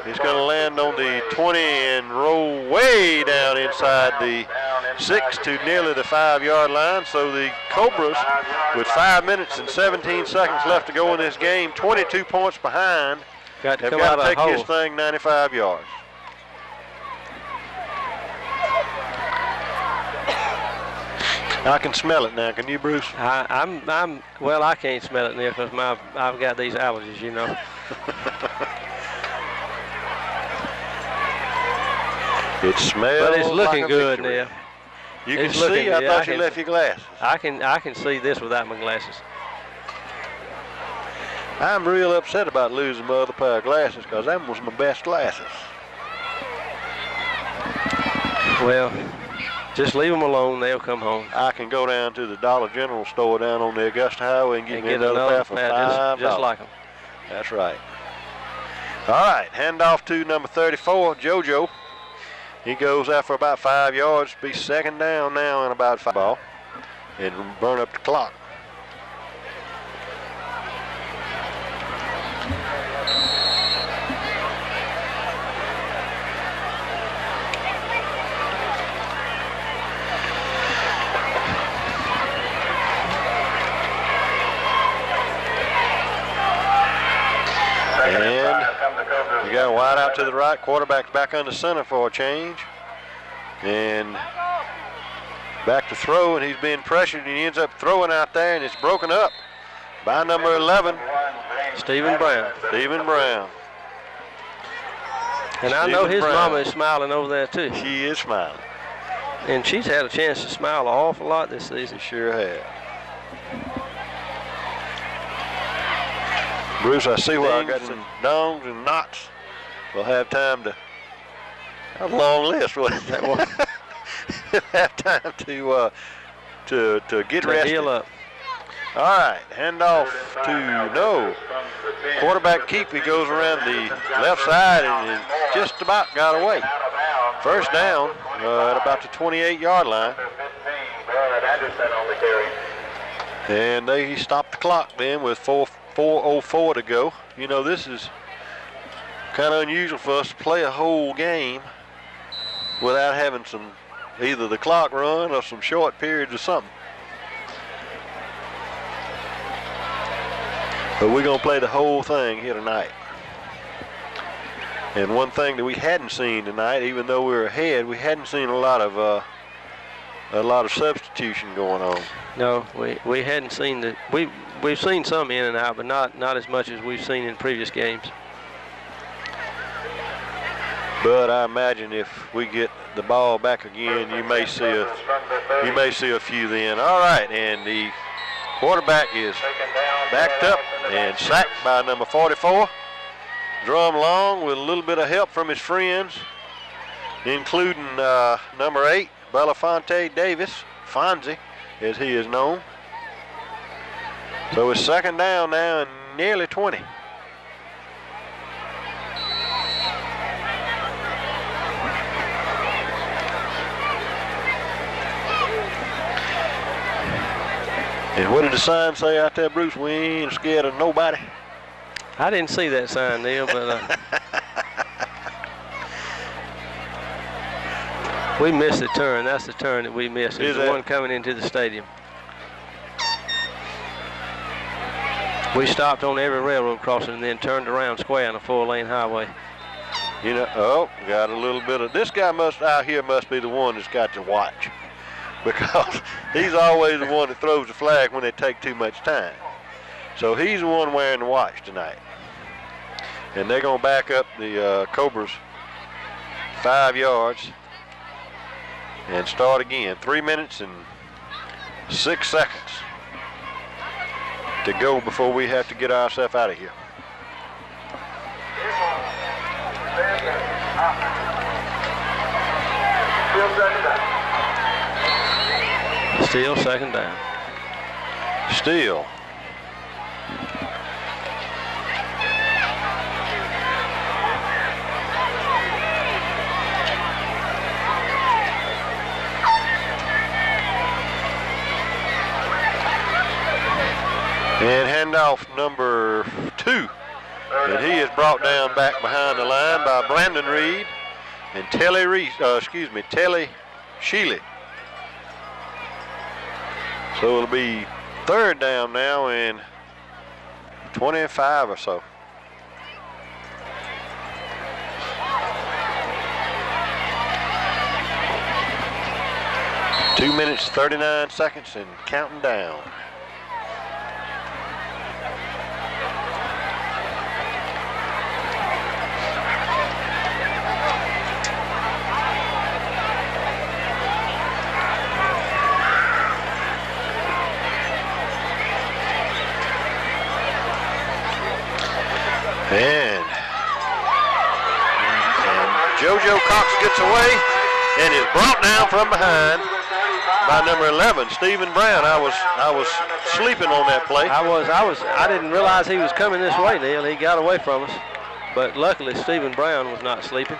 He's going to land on the 20 and roll way down inside the 6 to nearly the 5-yard line. So the Cobras, with 5 minutes and 17 seconds left to go in this game, 22 points behind, have got to take this thing 95 yards. I can smell it now. Can you, Bruce? Well, I can't smell it now because I've got these allergies, you know. It smells. But it's looking like good now. now. You can see. I thought you left your glasses. I can see this without my glasses. I'm real upset about losing my other pair of glasses because them was my best glasses. Well, just leave them alone. They'll come home. I can go down to the Dollar General store down on the Augusta Highway and get me another pair for $5. Just like them. That's right. All right, handoff to number 34, JoJo. He goes out for about 5 yards. Be 2nd down now and about 5 ball, and burn up the clock. And we got a wide out to the right. Quarterback's back under center for a change. And back to throw, and he's being pressured, and he ends up throwing out there, and it's broken up by number 11. Stephen Brown. Stephen Brown. And I know his mama is smiling over there, too. She is smiling. And she's had a chance to smile an awful lot this season. She sure has. Bruce, I see where I got some dongs and knots. We'll have time to, a long list, wasn't that one? Have time to get ready. Heal up. All right, handoff to quarterback keep. He goes around the left side and just about got away. First down at about the 28-yard line. And they stopped the clock then with 4:04 to go. You know, this is kind of unusual for us to play a whole game without having some, either the clock run or some short periods or something. But we're going to play the whole thing here tonight. And one thing that we hadn't seen tonight, even though we were ahead, we hadn't seen a lot of substitution going on. No, we hadn't seen the we've seen some in and out, but not as much as we've seen in previous games. But I imagine if we get the ball back again, you may see a few then. All right, and the quarterback is backed up and sacked by number 44. Drum long with a little bit of help from his friends, including number 8, Belafonte Davis, Fonzie, as he is known. So it's second down now and nearly 20. And what did the sign say out there, Bruce? We ain't scared of nobody. I didn't see that sign, Neil, but we missed the turn. That's the turn that we missed. It's the one coming into the stadium. We stopped on every railroad crossing and then turned around square on a 4-lane highway. You know, got a little bit of, this guy out here must be the one that's got to watch, because he's always the one that throws the flag when they take too much time. So he's the one wearing the watch tonight. And they're going to back up the Cobras 5 yards and start again. 3 minutes and 6 seconds to go before we have to get ourselves out of here. Still second down. Still. And handoff number 2. And he is brought down back behind the line by Brandon Reed and Telly Sheely. So it'll be third down now and 25 or so. Two minutes, 39 seconds and counting down. And JoJo Cox gets away and is brought down from behind by number 11, Stephen Brown. I was sleeping on that play. I didn't realize he was coming this way, Neil. He got away from us, but luckily Stephen Brown was not sleeping.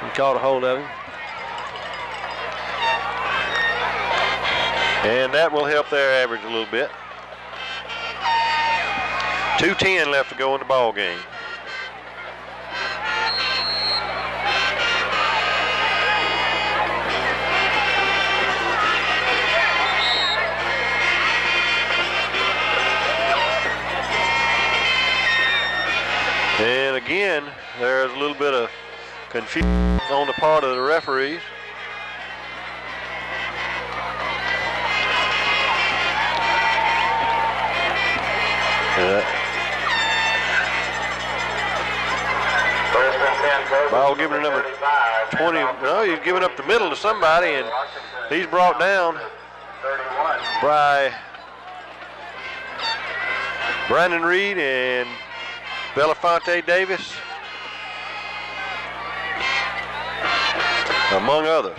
He caught a hold of him. And that will help their average a little bit. 2:10 left to go in the ball game. And again, there's a little bit of confusion on the part of the referees. Ball given to number 20. No, he's giving up the middle to somebody, and he's brought down by Brandon Reed and Belafonte Davis, among others.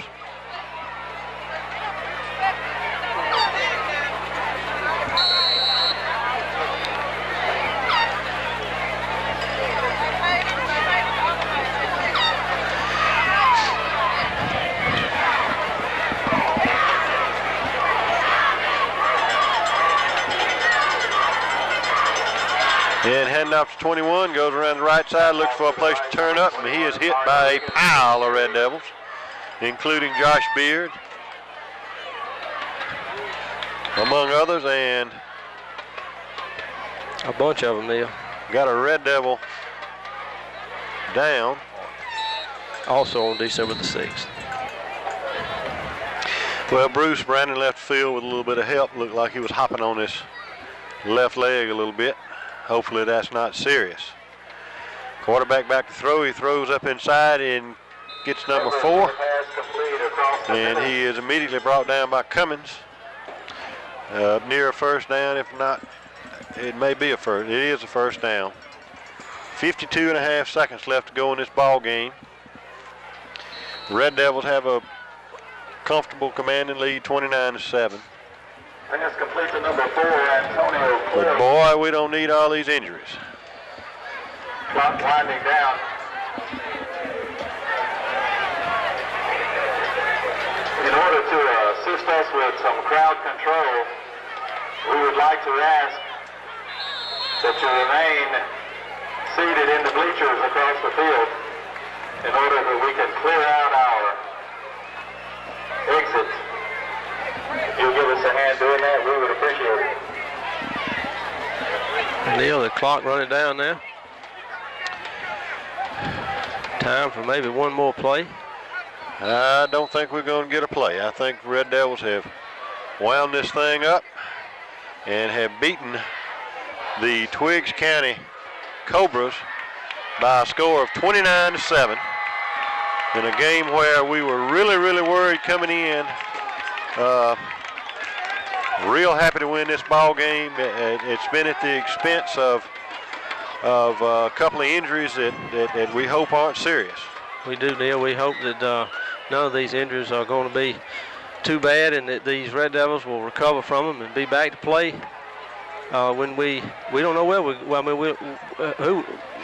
handoff to 21, goes around the right side, looks for a place to turn up, and he is hit by a pile of Red Devils, including Josh Beard, among others, and a bunch of them, Neil. Got a Red Devil down. Also on December the 6th. Well, Bruce Brandon left the field with a little bit of help. Looked like he was hopping on his left leg a little bit. Hopefully that's not serious. Quarterback back to throw. He throws up inside and gets number 4. And he is immediately brought down by Cummins. Near a first down, if not, it may be a first. It is a first down. 52.5 seconds left to go in this ball game. The Red Devils have a comfortable commanding lead, 29-7. Pass complete to number 4, Antonio. But boy, we don't need all these injuries. Clock winding down. In order to assist us with some crowd control, we would like to ask that you remain seated in the bleachers across the field in order that we can clear out our exit. If you'll give us a hand doing that, we would appreciate it. Neil, the clock running down now. Time for maybe one more play. I don't think we're going to get a play. I think the Red Devils have wound this thing up and have beaten the Twiggs County Cobras by a score of 29-7 in a game where we were really, really worried coming in. Real happy to win this ball game. It's been at the expense of a couple of injuries that we hope aren't serious. We do, Neil. We hope that none of these injuries are going to be too bad and that these Red Devils will recover from them and be back to play when we don't know where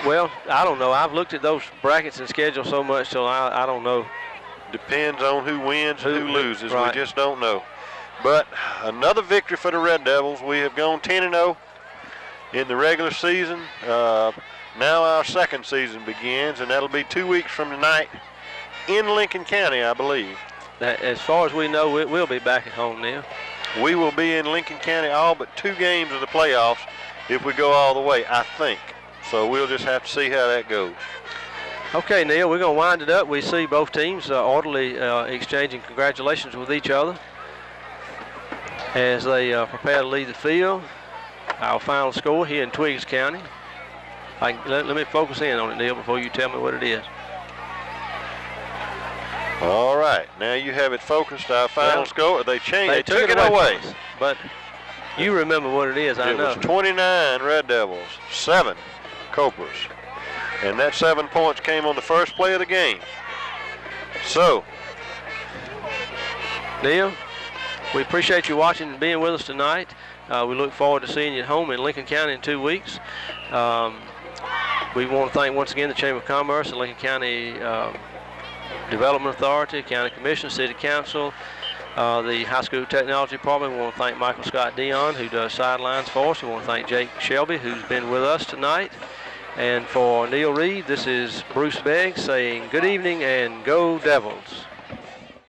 well, I don't know. I've looked at those brackets and schedules so much till I don't know. Depends on who wins and who loses. Right. We just don't know. But another victory for the Red Devils. We have gone 10-0 in the regular season. Now our second season begins, and that'll be 2 weeks from tonight in Lincoln County, I believe. As far as we know, we'll be back at home now. We will be in Lincoln County all but 2 games of the playoffs if we go all the way, I think. So we'll just have to see how that goes. Okay, Neil, we're going to wind it up. We see both teams orderly exchanging congratulations with each other as they prepare to leave the field. Our final score here in Twiggs County. Let me focus in on it, Neil, before you tell me what it is. All right, now you have it focused. Our final score. They changed. They took it away. But you remember what it is, I know. It was 29 Red Devils, 7 Cobras. And that 7 points came on the first play of the game. So, Neil, we appreciate you watching and being with us tonight. We look forward to seeing you at home in Lincoln County in 2 weeks. We want to thank once again the Chamber of Commerce, the Lincoln County Development Authority, County Commission, City Council, the High School Technology Department. We want to thank Michael Scott Dion, who does sidelines for us. We want to thank Jake Shelby, who's been with us tonight. And for Neil Reed, this is Bruce Begg saying good evening and go Devils.